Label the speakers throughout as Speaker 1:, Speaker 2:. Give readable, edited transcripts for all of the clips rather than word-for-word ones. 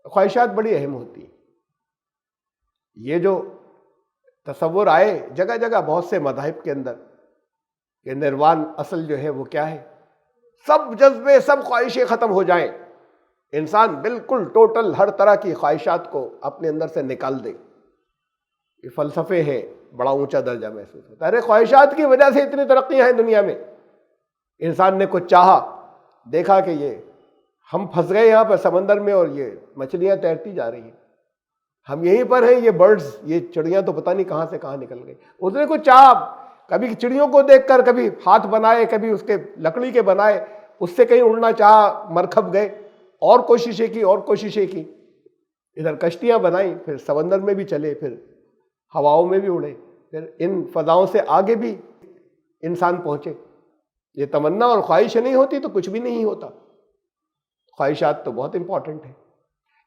Speaker 1: خواہشات بڑی اہم ہوتی ہیں. یہ جو تصور آئے جگہ جگہ بہت سے مذاہب کے اندر کہ نروان اصل جو ہے وہ کیا ہے، سب جذبے سب خواہشیں ختم ہو جائیں، انسان بالکل ٹوٹل ہر طرح کی خواہشات کو اپنے اندر سے نکال دے. یہ فلسفے ہیں، بڑا اونچا درجہ محسوس ہوتا ہے. ارے خواہشات کی وجہ سے اتنی ترقیاں ہیں دنیا میں. انسان نے کچھ چاہا، دیکھا کہ یہ ہم پھنس گئے یہاں پر سمندر میں اور یہ مچھلیاں تیرتی جا رہی ہیں، ہم یہیں پر ہیں، یہ برڈز یہ چڑیاں تو پتہ نہیں کہاں سے کہاں نکل گئی. اس نے کچھ چاہا، کبھی چڑیوں کو دیکھ کر کبھی ہاتھ بنائے، کبھی اس کے لکڑی کے بنائے، اس سے کہیں اڑنا چاہا، مرکب گئے، اور کوششیں کی اور کوششیں کی، ادھر کشتیاں بنائیں، پھر سمندر میں بھی چلے، پھر ہواؤں میں بھی اڑے، پھر ان فضاؤں سے آگے بھی انسان پہنچے. یہ تمنا اور خواہش نہیں ہوتی تو کچھ بھی نہیں ہوتا. خواہشات تو بہت امپورٹنٹ ہے،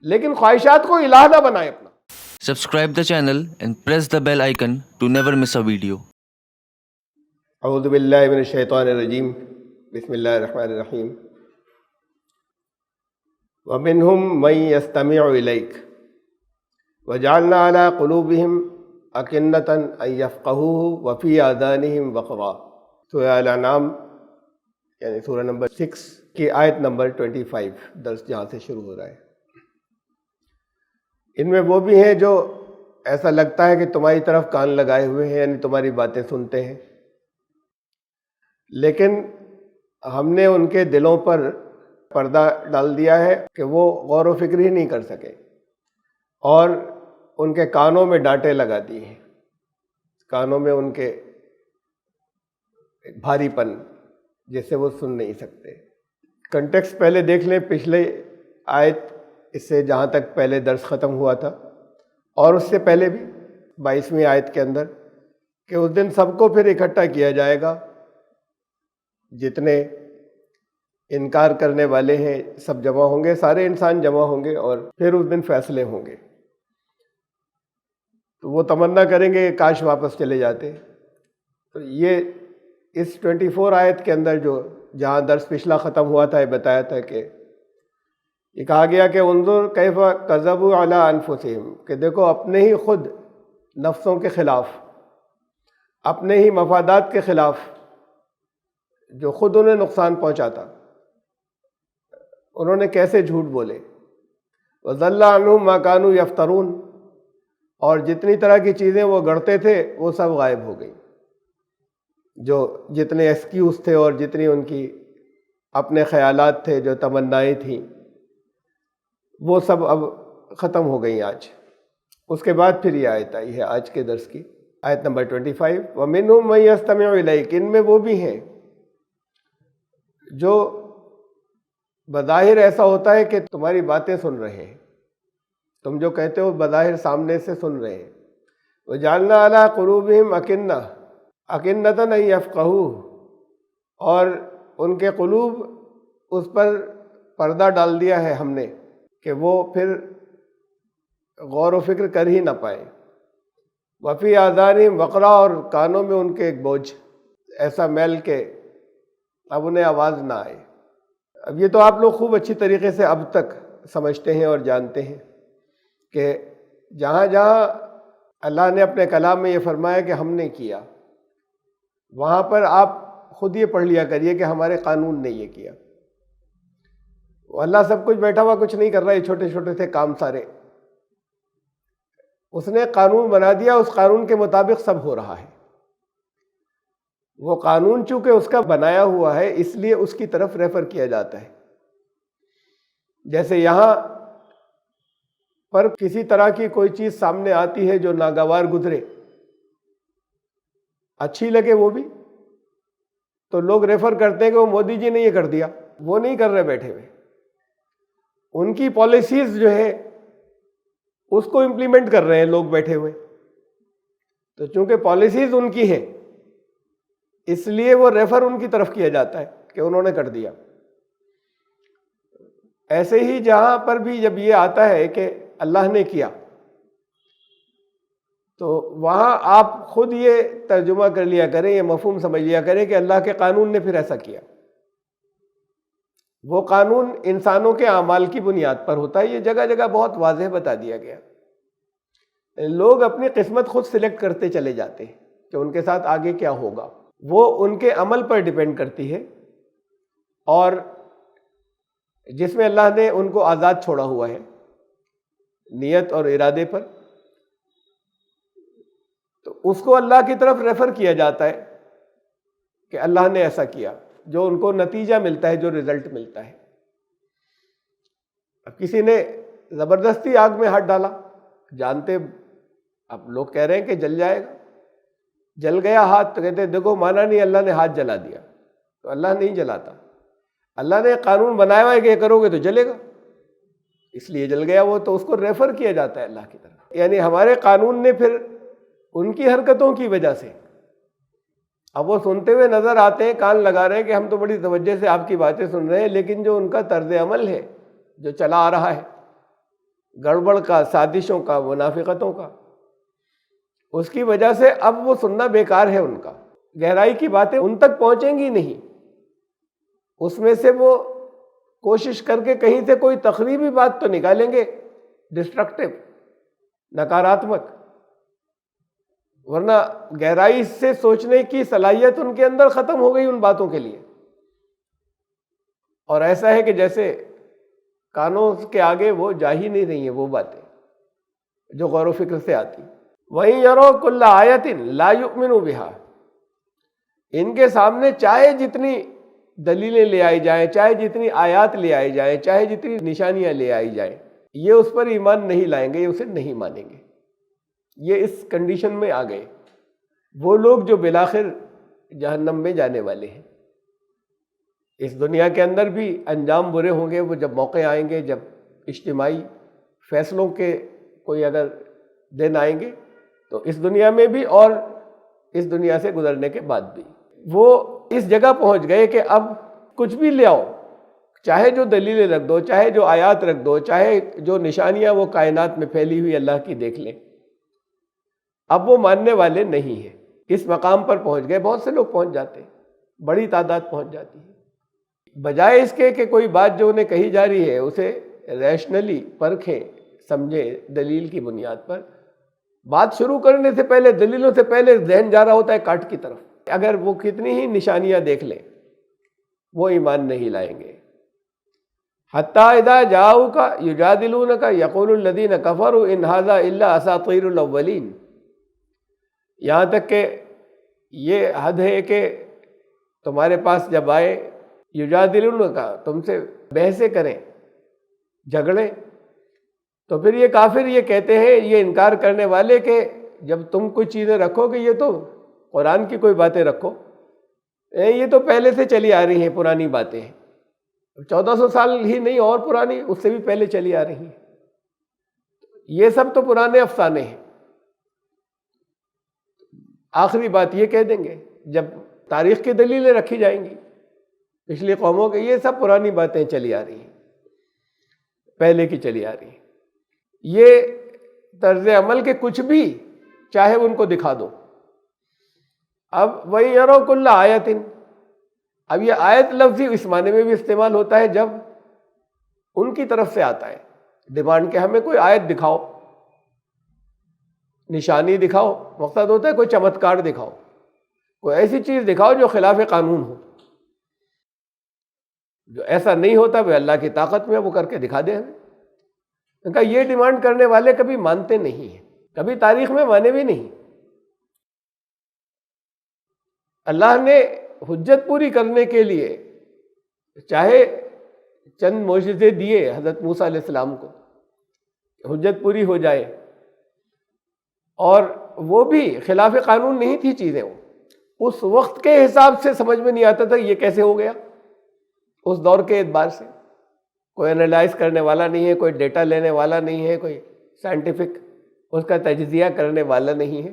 Speaker 1: لیکن خواہشات کو الہ نہ بنائے اپنا.
Speaker 2: Subscribe the channel and press the bell icon to never miss a video.
Speaker 1: اعوذ باللہ من الشیطان الرجیم، بسم اللہ الرحمن الرحیم. وَمِنْهُمْ مَنْ يَسْتَمِعُ إِلَيْكَ وَجَعَلْنَا عَلَىٰ قُلُوبِهِمْ أَكِنَّةً أَن يَفْقَهُوهُ وَفِي آذَانِهِمْ وَقْرًا. سورہ الانعام یعنی سورہ نمبر 6 کی آیت نمبر 25 درس جہاں سے شروع ہو رہا ہے. ان میں وہ بھی ہیں جو ایسا لگتا ہے کہ تمہاری طرف کان لگائے ہوئے ہیں، یعنی تمہاری باتیں سنتے ہیں، لیکن ہم نے ان کے دلوں پر پردہ ڈال دیا ہے کہ وہ غور و فکر ہی نہیں کر سکے، اور ان کے کانوں میں ڈانٹیں لگا دی ہیں، کانوں میں ان کے بھاری پن جس سے وہ سن نہیں سکتے. کنٹیکسٹ پہلے دیکھ لیں، پچھلے آیت اس سے جہاں تک پہلے درس ختم ہوا تھا، اور اس سے پہلے بھی 22ویں آیت کے اندر کہ اس دن سب کو پھر اکٹھا کیا جائے گا، جتنے انکار کرنے والے ہیں سب جمع ہوں گے، سارے انسان جمع ہوں گے، اور پھر اس دن فیصلے ہوں گے. تو وہ تمنا کریں گے کہ کاش واپس چلے جاتے. تو یہ اس 24 آیت کے اندر جو جہاں درس پچھلا ختم ہوا تھا، یہ بتایا تھا کہ یہ کہا گیا کہ انظر کیف کذبوا علی انفسہم، کہ دیکھو اپنے ہی خود نفسوں کے خلاف، اپنے ہی مفادات کے خلاف جو خود انہیں نقصان پہنچاتا، انہوں نے کیسے جھوٹ بولے. وَضَلَّ عَنْهُمْ مَا كَانُوا يَفْتَرُونَ، اور جتنی طرح کی چیزیں وہ گڑھتے تھے وہ سب غائب ہو گئی. جو جتنے ایکسکیوز تھے اور جتنی ان کی اپنے خیالات تھے، جو تمنائیں تھیں، وہ سب اب ختم ہو گئیں آج. اس کے بعد پھر یہ آیت آئی ہے آج کے درس کی، آیت نمبر 25. وَمِنْهُمْ مَن يَسْتَمِعُ إِلَيْكَ، ان میں وہ بھی ہیں جو بظاہر ایسا ہوتا ہے کہ تمہاری باتیں سن رہے ہیں، تم جو کہتے ہو بظاہر سامنے سے سن رہے ہیں. وَجَعَلْنَا عَلَىٰ قُلُوبِهِمْ أَكِنَّةً أَن يَفْقَهُوهُ، اور ان کے قلوب اس پر پردہ ڈال دیا ہے ہم نے کہ وہ پھر غور و فکر کر ہی نہ پائے. وَفِي آذَانِهِمْ وَقْرًا، اور کانوں میں ان کے ایک بوجھ، ایسا میل کہ اب انہیں آواز نہ آئے. اب یہ تو آپ لوگ خوب اچھی طریقے سے اب تک سمجھتے ہیں اور جانتے ہیں کہ جہاں جہاں اللہ نے اپنے کلام میں یہ فرمایا کہ ہم نے کیا، وہاں پر آپ خود یہ پڑھ لیا کریے کہ ہمارے قانون نے یہ کیا. اللہ سب کچھ بیٹھا ہوا کچھ نہیں کر رہا، یہ چھوٹے چھوٹے سے کام سارے اس نے قانون بنا دیا، اس قانون کے مطابق سب ہو رہا ہے. وہ قانون چونکہ اس کا بنایا ہوا ہے، اس لیے اس کی طرف ریفر کیا جاتا ہے. جیسے یہاں پر کسی طرح کی کوئی چیز سامنے آتی ہے جو ناگوار گزرے، اچھی لگے وہ بھی، تو لوگ ریفر کرتے ہیں کہ وہ مودی جی نے یہ کر دیا. وہ نہیں کر رہے بیٹھے ہوئے، ان کی پالیسیز جو ہے اس کو امپلیمنٹ کر رہے ہیں لوگ بیٹھے ہوئے. تو چونکہ پالیسیز ان کی ہیں، اس لیے وہ ریفر ان کی طرف کیا جاتا ہے کہ انہوں نے کر دیا. ایسے ہی جہاں پر بھی جب یہ آتا ہے کہ اللہ نے کیا، تو وہاں آپ خود یہ ترجمہ کر لیا کریں، یہ مفہوم سمجھ لیا کریں کہ اللہ کے قانون نے پھر ایسا کیا. وہ قانون انسانوں کے اعمال کی بنیاد پر ہوتا ہے. یہ جگہ جگہ بہت واضح بتا دیا گیا. لوگ اپنی قسمت خود سلیکٹ کرتے چلے جاتے ہیں کہ ان کے ساتھ آگے کیا ہوگا. وہ ان کے عمل پر ڈیپینڈ کرتی ہے، اور جس میں اللہ نے ان کو آزاد چھوڑا ہوا ہے نیت اور ارادے پر، تو اس کو اللہ کی طرف ریفر کیا جاتا ہے کہ اللہ نے ایسا کیا، جو ان کو نتیجہ ملتا ہے، جو رزلٹ ملتا ہے. اب کسی نے زبردستی آگ میں ہاتھ ڈالا، جانتے اب لوگ کہہ رہے ہیں کہ جل جائے گا، جل گیا ہاتھ، تو کہتے دیکھو مانا نہیں، اللہ نے ہاتھ جلا دیا. تو اللہ نہیں جلاتا، اللہ نے قانون بنایا ہوا ہے کہ یہ کرو گے تو جلے گا، اس لیے جل گیا وہ. تو اس کو ریفر کیا جاتا ہے اللہ کی طرف. یعنی ہمارے قانون نے پھر ان کی حرکتوں کی وجہ سے، اب وہ سنتے ہوئے نظر آتے ہیں، کان لگا رہے ہیں کہ ہم تو بڑی توجہ سے آپ کی باتیں سن رہے ہیں، لیکن جو ان کا طرز عمل ہے جو چلا آ رہا ہے، گڑبڑ کا، سازشوں کا، منافقتوں کا، اس کی وجہ سے اب وہ سننا بیکار ہے ان کا. گہرائی کی باتیں ان تک پہنچیں گی نہیں. اس میں سے وہ کوشش کر کے کہیں سے کوئی تخریبی بات تو نکالیں گے، ڈسٹرکٹیو، نکاراتمک، ورنہ گہرائی سے سوچنے کی صلاحیت ان کے اندر ختم ہو گئی ان باتوں کے لیے. اور ایسا ہے کہ جیسے کانوں کے آگے وہ جا ہی نہیں رہی ہیں وہ باتیں جو غور و فکر سے آتی. وَإِن يَرَوْا كُلَّ آيَةٍ لَا يُؤْمِنُوا بِهَا، ان کے سامنے چاہے جتنی دلیلیں لے آئی جائیں، چاہے جتنی آیات لے آئی جائیں، چاہے جتنی نشانیاں لے آئی جائیں، یہ اس پر ایمان نہیں لائیں گے، یہ اسے نہیں مانیں گے. یہ اس کنڈیشن میں آ گئے وہ لوگ جو بالآخر جہنم میں جانے والے ہیں. اس دنیا کے اندر بھی انجام برے ہوں گے. وہ جب موقع آئیں گے، جب اجتماعی فیصلوں کے کوئی اگر دن آئیں گے، تو اس دنیا میں بھی اور اس دنیا سے گزرنے کے بعد بھی وہ اس جگہ پہنچ گئے کہ اب کچھ بھی لے آؤ، چاہے جو دلیلیں رکھ دو، چاہے جو آیات رکھ دو، چاہے جو نشانیاں وہ کائنات میں پھیلی ہوئی اللہ کی دیکھ لیں، اب وہ ماننے والے نہیں ہیں. اس مقام پر پہنچ گئے. بہت سے لوگ پہنچ جاتے ہیں، بڑی تعداد پہنچ جاتی ہے. بجائے اس کے کہ کوئی بات جو انہیں کہی جا رہی ہے اسے ریشنلی پرکھیں، سمجھیں دلیل کی بنیاد پر. بات شروع کرنے سے پہلے، دلیلوں سے پہلے ذہن جا رہا ہوتا ہے کاٹ کی طرف. اگر وہ کتنی ہی نشانیاں دیکھ لیں وہ ایمان نہیں لائیں گے. حتیٰ اذا جاؤک یجادلونک یقول الذین کفروا ان ھذا الا اساطیر الاولین، یہاں تک کہ یہ حد ہے کہ تمہارے پاس جب آئے، یجادلونک، تم سے بحثیں کریں، جھگڑیں، تو پھر یہ کافر یہ کہتے ہیں، یہ انکار کرنے والے، کہ جب تم کوئی چیزیں رکھو کہ یہ تو قرآن کی کوئی باتیں رکھو، یہ تو پہلے سے چلی آ رہی ہیں پرانی باتیں ہیں، 1400 سال ہی نہیں اور پرانی، اس سے بھی پہلے چلی آ رہی ہیں، یہ سب تو پرانے افسانے ہیں. آخری بات یہ کہہ دیں گے جب تاریخ کی دلیلیں رکھی جائیں گی پچھلی قوموں کے، یہ سب پرانی باتیں چلی آ رہی ہیں، پہلے کی چلی آ رہی ہیں. یہ طرز عمل کے کچھ بھی چاہے ان کو دکھا دو. اب وَإِن يَرَوْا كُلَّ آیَةٍ، اب یہ آیت لفظی اس معنی میں بھی استعمال ہوتا ہے جب ان کی طرف سے آتا ہے ڈیمانڈ کہ ہمیں کوئی آیت دکھاؤ، نشانی دکھاؤ. مقصد ہوتا ہے کوئی چمتکار دکھاؤ، کوئی ایسی چیز دکھاؤ جو خلاف قانون ہو. جو ایسا نہیں ہوتا وہ اللہ کی طاقت میں وہ کر کے دکھا دے ہمیں. ان کا یہ ڈیمانڈ کرنے والے کبھی مانتے نہیں ہیں، کبھی تاریخ میں مانے بھی نہیں. اللہ نے حجت پوری کرنے کے لیے چاہے چند معجزے دیے حضرت موسیٰ علیہ السلام کو، حجت پوری ہو جائے، اور وہ بھی خلاف قانون نہیں تھی چیزیں. وہ اس وقت کے حساب سے سمجھ میں نہیں آتا تھا یہ کیسے ہو گیا. اس دور کے اعتبار سے کوئی انالائز کرنے والا نہیں ہے، کوئی ڈیٹا لینے والا نہیں ہے، کوئی سائنٹیفک اس کا تجزیہ کرنے والا نہیں ہے.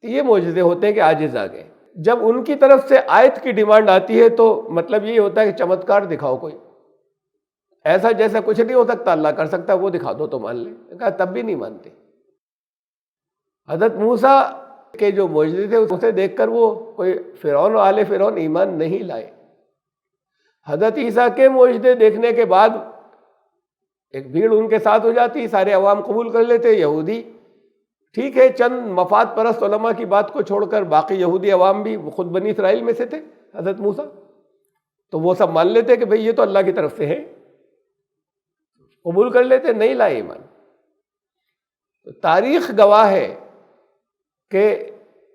Speaker 1: یہ معجزے ہوتے ہیں کہ عاجز آ گئے. جب ان کی طرف سے آیت کی ڈیمانڈ آتی ہے تو مطلب یہ ہوتا ہے کہ چمتکار دکھاؤ، کوئی ایسا جیسا کچھ نہیں ہو سکتا اللہ کر سکتا ہے وہ دکھا دو تو مان لیں. کہا تب بھی نہیں مانتے. حضرت موسیٰ کے جو معجزے تھے اسے دیکھ کر وہ کوئی فرعون و آل فرعون ایمان نہیں لائے. حضرت عیسیٰ کے معجزے دیکھنے کے بعد ایک بھیڑ ان کے ساتھ ہو جاتی، سارے عوام قبول کر لیتے، یہودی ٹھیک ہے، چند مفاد پرست علماء کی بات کو چھوڑ کر باقی یہودی عوام بھی خود بنی اسرائیل میں سے تھے حضرت موسیٰ، تو وہ سب مان لیتے کہ بھئی یہ تو اللہ کی طرف سے ہے، قبول کر لیتے، نہیں لائے ایمان۔ تاریخ گواہ ہے کہ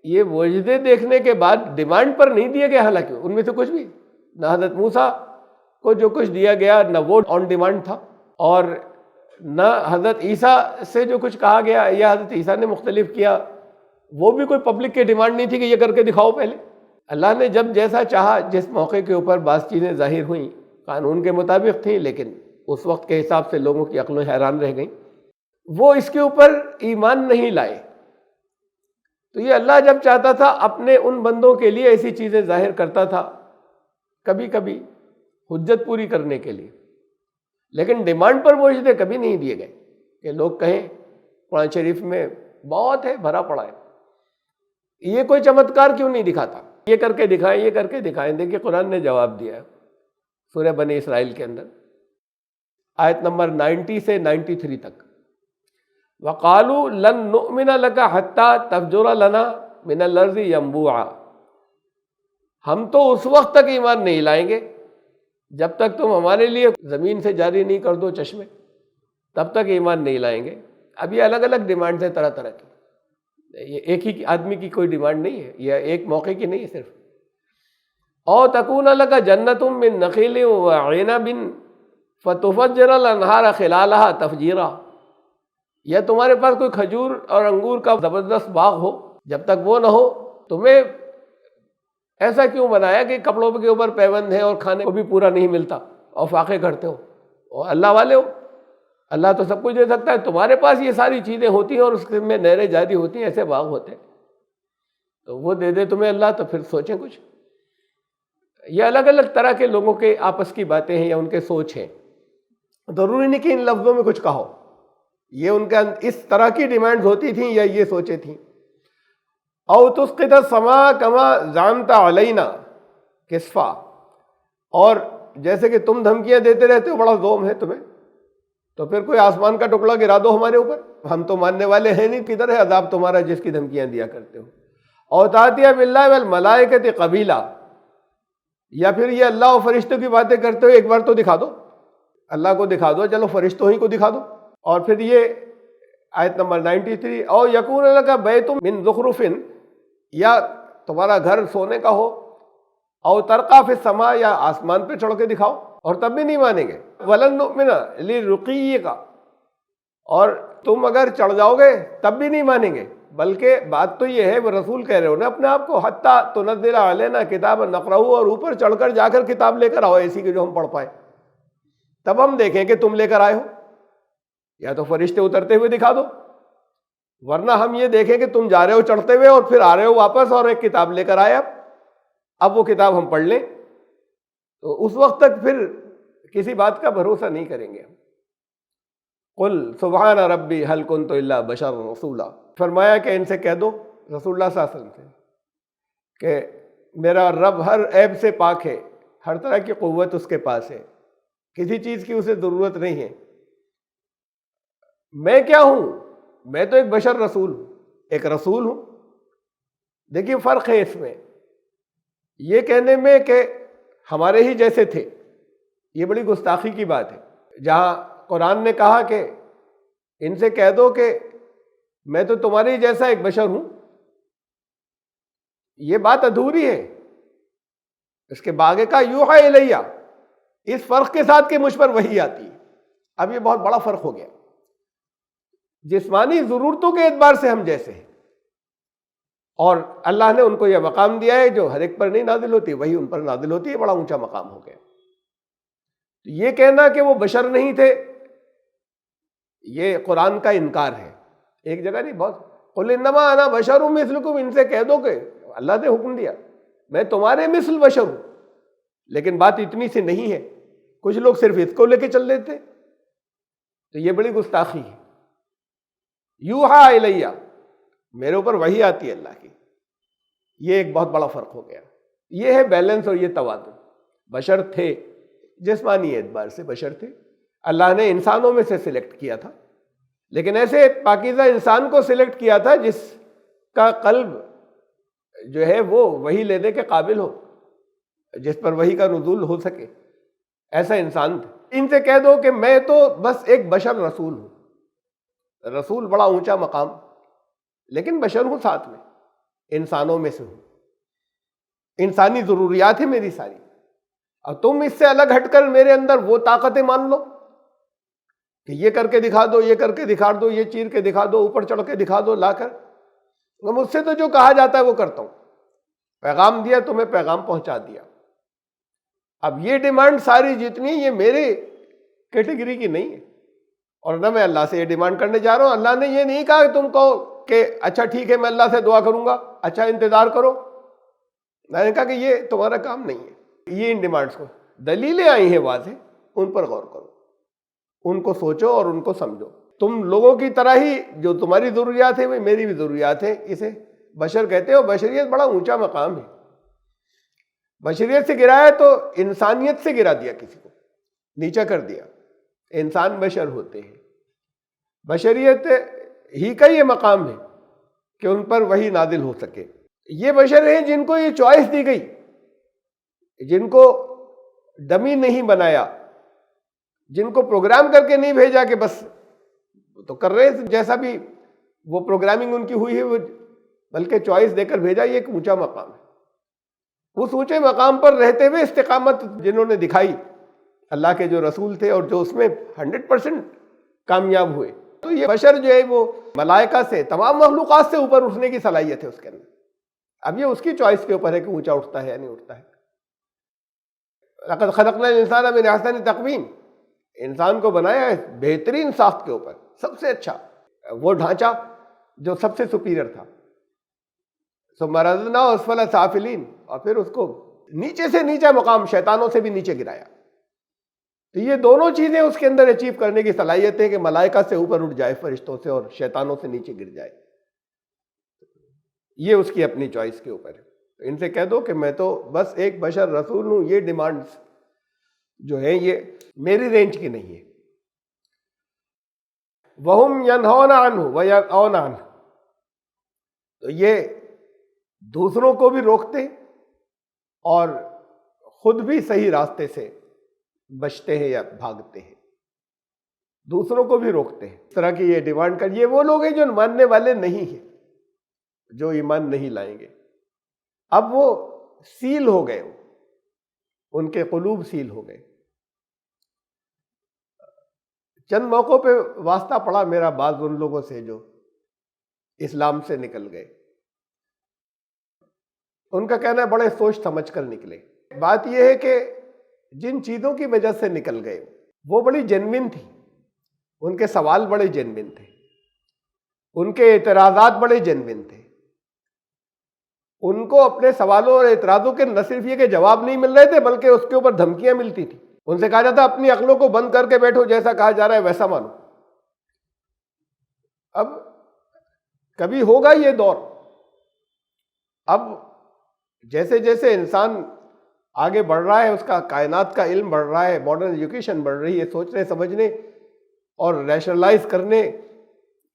Speaker 1: یہ معجزے دیکھنے کے بعد ڈیمانڈ پر نہیں دیے گئے، حالانکہ ان میں سے کچھ بھی نہ حضرت موسیٰ کو جو کچھ دیا گیا نہ وہ آن ڈیمانڈ تھا، اور نہ حضرت عیسیٰ سے جو کچھ کہا گیا یا حضرت عیسیٰ نے مختلف کیا وہ بھی کوئی پبلک کی ڈیمانڈ نہیں تھی کہ یہ کر کے دکھاؤ پہلے۔ اللہ نے جب جیسا چاہا، جس موقع کے اوپر بعض چیزیں ظاہر ہوئیں قانون کے مطابق تھیں لیکن اس وقت کے حساب سے لوگوں کی عقلیں حیران رہ گئیں، وہ اس کے اوپر ایمان نہیں لائے۔ تو یہ اللہ جب چاہتا تھا اپنے ان بندوں کے لیے ایسی چیزیں ظاہر کرتا تھا، کبھی کبھی حجت پوری کرنے کے لیے، لیکن ڈیمانڈ پر معجزے کبھی نہیں دیے گئے کہ لوگ کہیں قرآن شریف میں بہت ہے، بھرا پڑا ہے، یہ کوئی چمتکار کیوں نہیں دکھاتا، یہ کر کے دکھائیں، یہ کر کے دکھائیں۔ دیکھیے قرآن نے جواب دیا ہے سورہ بنی اسرائیل کے اندر، آیت نمبر 90 سے 93 تک، وَقَالُوا لَن نُؤْمِنَ لَكَ حَتَّى تَفْجُرَ لَنَا مِنَ الْأَرْضِ يَنبُوعًا، ہم تو اس وقت تک ایمان نہیں لائیں گے جب تک تم ہمارے لیے زمین سے جاری نہیں کر دو چشمے، تب تک ایمان نہیں لائیں گے۔ اب یہ الگ الگ ڈیمانڈ ہے طرح طرح کی، یہ ایک ہی آدمی کی کوئی ڈیمانڈ نہیں ہے، یہ ایک موقع کی نہیں ہے صرف۔ او تکون لک جنۃ من نخیل وعنب فتفجر الانہار خلالها تفجیرا، یا تمہارے پاس کوئی کھجور اور انگور کا زبردست باغ ہو، جب تک وہ نہ ہو تمہیں ایسا کیوں بنایا کہ کپڑوں کے اوپر پیبند ہے اور کھانے کو بھی پورا نہیں ملتا اور فاقے کرتے ہو، اور اللہ والے ہو، اللہ تو سب کچھ دے سکتا ہے، تمہارے پاس یہ ساری چیزیں ہوتی ہیں اور اس میں نہریں جاری ہوتی ہیں، ایسے باغ ہوتے ہیں، تو وہ دے دے تمہیں اللہ، تو پھر سوچیں کچھ۔ یہ الگ الگ طرح کے لوگوں کے آپس کی باتیں ہیں یا ان کے سوچ ہیں، ضروری نہیں کہ ان لفظوں میں کچھ کہو، یہ ان کا اس طرح کی ڈیمانڈز ہوتی تھیں یا یہ سوچیں تھیں۔ او تسقط السماء کما زعمت علینا کسفا، اور جیسے کہ تم دھمکیاں دیتے رہتے ہو، بڑا زوم ہے تمہیں، تو پھر کوئی آسمان کا ٹکڑا گرا دو ہمارے اوپر، ہم تو ماننے والے ہیں نہیں، کدھر ہے عذاب تمہارا جس کی دھمکیاں دیا کرتے ہو۔ او تأتیہ باللہ والملائکۃ قبیلا، یا پھر یہ اللہ اور فرشتوں کی باتیں کرتے ہو، ایک بار تو دکھا دو، اللہ کو دکھا دو، چلو فرشتوں ہی کو دکھا دو۔ اور پھر یہ آیت نمبر 93، او یکون لک بیت من زخرف، یا تمہارا گھر سونے کا ہو، او ترقی فی السماء، یا آسمان پہ چڑھ کے دکھاؤ، اور تب بھی نہیں مانیں گے۔ ولن نؤمن لرقیک، اور تم اگر چڑھ جاؤ گے تب بھی نہیں مانیں گے، بلکہ بات تو یہ ہے، وہ رسول کہہ رہے ہو نا اپنے آپ کو، حتیٰ تنزل علینا کتابا نقرأہ، اور اوپر چڑھ کر جا کر کتاب لے کر آؤ ایسی کہ جو ہم پڑھ پائیں، تب ہم دیکھیں کہ تم لے کر آئے ہو، یا تو فرشتے اترتے ہوئے دکھا دو، ورنہ ہم یہ دیکھیں کہ تم جا رہے ہو چڑھتے ہوئے اور پھر آ رہے ہو واپس اور ایک کتاب لے کر آئے، اب وہ کتاب ہم پڑھ لیں، تو اس وقت تک پھر کسی بات کا بھروسہ نہیں کریں گے۔ قل سبحان ربی هل كنت الا بشر رسولا، فرمایا کہ ان سے کہہ دو، رسول اللہ صلی اللہ علیہ وسلم سے، کہ میرا رب ہر عیب سے پاک ہے، ہر طرح کی قوت اس کے پاس ہے، کسی چیز کی اسے ضرورت نہیں ہے، میں کیا ہوں، میں تو ایک بشر رسول ہوں، ایک رسول ہوں۔ دیکھیے فرق ہے اس میں، یہ کہنے میں کہ ہمارے ہی جیسے تھے، یہ بڑی گستاخی کی بات ہے، جہاں قرآن نے کہا کہ ان سے کہہ دو کہ میں تو تمہارے ہی جیسا ایک بشر ہوں، یہ بات ادھوری ہے۔ اس کے باغے کا یوحی الیہ، اس فرق کے ساتھ کہ مجھ پر وحی آتی ہے۔ اب یہ بہت بڑا فرق ہو گیا، جسمانی ضرورتوں کے اعتبار سے ہم جیسے ہیں، اور اللہ نے ان کو یہ مقام دیا ہے جو ہر ایک پر نہیں نازل ہوتی، وہی ان پر نازل ہوتی ہے، بڑا اونچا مقام ہو گیا۔ یہ کہنا کہ وہ بشر نہیں تھے، یہ قرآن کا انکار ہے، ایک جگہ نہیں، بہت، قل انما انا بشر مثلکم، ان سے کہہ دو کہ اللہ نے حکم دیا میں تمہارے مثل بشر ہوں، لیکن بات اتنی سی نہیں ہے، کچھ لوگ صرف اس کو لے کے چل دیتے، تو یہ بڑی گستاخی ہے۔ یوحی الیہ، میرے اوپر وحی آتی ہے اللہ کی، یہ ایک بہت بڑا فرق ہو گیا۔ یہ ہے بیلنس اور یہ توازن، بشر تھے جسمانی اعتبار سے بشر تھے، اللہ نے انسانوں میں سے سلیکٹ کیا تھا، لیکن ایسے پاکیزہ انسان کو سلیکٹ کیا تھا جس کا قلب جو ہے وہ وحی لینے کے قابل ہو، جس پر وحی کا نزول ہو سکے، ایسا انسان تھا۔ ان سے کہہ دو کہ میں تو بس ایک بشر رسول ہوں، رسول بڑا اونچا مقام، لیکن بشر ہوں، ساتھ میں انسانوں میں سے ہوں، انسانی ضروریات ہیں میری ساری، اور تم اس سے الگ ہٹ کر میرے اندر وہ طاقتیں مان لو کہ یہ کر کے دکھا دو، یہ کر کے دکھا دو، یہ چیر کے دکھا دو، اوپر چڑھ کے دکھا دو لا کر۔ مجھ سے تو جو کہا جاتا ہے وہ کرتا ہوں، پیغام دیا تمہیں پیغام پہنچا دیا۔ اب یہ ڈیمانڈ ساری جتنی یہ میرے کیٹیگری کی نہیں ہے، اور نہ میں اللہ سے یہ ڈیمانڈ کرنے جا رہا ہوں۔ اللہ نے یہ نہیں کہا کہ تم کہو کہ اچھا ٹھیک ہے میں اللہ سے دعا کروں گا، اچھا انتظار کرو۔ میں نے کہا کہ یہ تمہارا کام نہیں ہے۔ یہ ان ڈیمانڈز کو دلیلیں آئی ہیں واضح، ان پر غور کرو، ان کو سوچو اور ان کو سمجھو۔ تم لوگوں کی طرح ہی جو تمہاری ضروریات ہیں وہ میری بھی ضروریات ہیں، اسے بشر کہتے ہیں، اور بشریت بڑا اونچا مقام ہے۔ بشریت سے گرایا تو انسانیت سے گرا دیا، کسی کو نیچا کر دیا۔ انسان بشر ہوتے ہیں، بشریت ہی کا یہ مقام ہے کہ ان پر وحی نازل ہو سکے۔ یہ بشر ہیں جن کو یہ چوائس دی گئی، جن کو ڈمی نہیں بنایا، جن کو پروگرام کر کے نہیں بھیجا کہ بس تو کر رہے ہیں جیسا بھی وہ پروگرامنگ ان کی ہوئی ہے، وہ بلکہ چوائس دے کر بھیجا۔ یہ ایک اونچا مقام ہے۔ اس اونچے مقام پر رہتے ہوئے استقامت جنہوں نے دکھائی، اللہ کے جو رسول تھے اور جو اس میں 100% کامیاب ہوئے، تو یہ بشر جو ہے وہ ملائکہ سے، تمام مخلوقات سے اوپر اٹھنے کی صلاحیت ہے اس کے اندر۔ اب یہ اس کی چوائس کے اوپر ہے کہ اونچا اٹھتا ہے یا نہیں اٹھتا ہے۔ لقد خلقنا الانسان من احسن تقویم، انسان کو بنایا ہے بہترین ساخت کے اوپر، سب سے اچھا وہ ڈھانچہ جو سب سے سپیریئر تھا۔ ثم رددناه اسفل سافلین، اور پھر اس کو نیچے سے نیچا مقام، شیطانوں سے بھی نیچے گرایا۔ تو یہ دونوں چیزیں اس کے اندر اچیو کرنے کی صلاحیت ہے کہ ملائکہ سے اوپر اٹھ جائے فرشتوں سے، اور شیطانوں سے نیچے گر جائے۔ یہ اس کی اپنی چوائس کے اوپر ہے۔ تو ان سے کہہ دو کہ میں تو بس ایک بشر رسول ہوں، یہ ڈیمانڈز جو ہیں یہ میری رینج کی نہیں ہے۔ وَهُمْ يَنْهَوْنَ عَنْهُ وَيَنْأَوْنَ عَنْهُ، تو یہ دوسروں کو بھی روکتے اور خود بھی صحیح راستے سے بچتے ہیں یا بھاگتے ہیں، دوسروں کو بھی روکتے ہیں۔ اس طرح کی یہ ڈیمانڈ کر، یہ وہ لوگ ہیں جو ماننے والے نہیں ہیں، جو ایمان نہیں لائیں گے۔ اب وہ سیل ہو گئے، ان کے قلوب سیل ہو گئے۔ چند موقعوں پہ واسطہ پڑا میرا بعض ان لوگوں سے جو اسلام سے نکل گئے، ان کا کہنا ہے بڑے سوچ سمجھ کر نکلے۔ بات یہ ہے کہ جن چیزوں کی وجہ سے نکل گئے وہ بڑی جینوین تھی، ان کے سوال بڑے جینوین تھے، ان کے اعتراضات بڑے جینوین تھے۔ ان کو اپنے سوالوں اور اعتراضوں کے نہ صرف یہ کہ جواب نہیں مل رہے تھے، بلکہ اس کے اوپر دھمکیاں ملتی تھی۔ ان سے کہا جاتا اپنی عقلوں کو بند کر کے بیٹھو، جیسا کہا جا رہا ہے ویسا مانو۔ اب کبھی ہوگا یہ دور، اب جیسے جیسے انسان آگے بڑھ رہا ہے، اس کا کائنات کا علم بڑھ رہا ہے، ماڈرن ایجوکیشن بڑھ رہی ہے، سوچنے سمجھنے اور ریشنلائز کرنے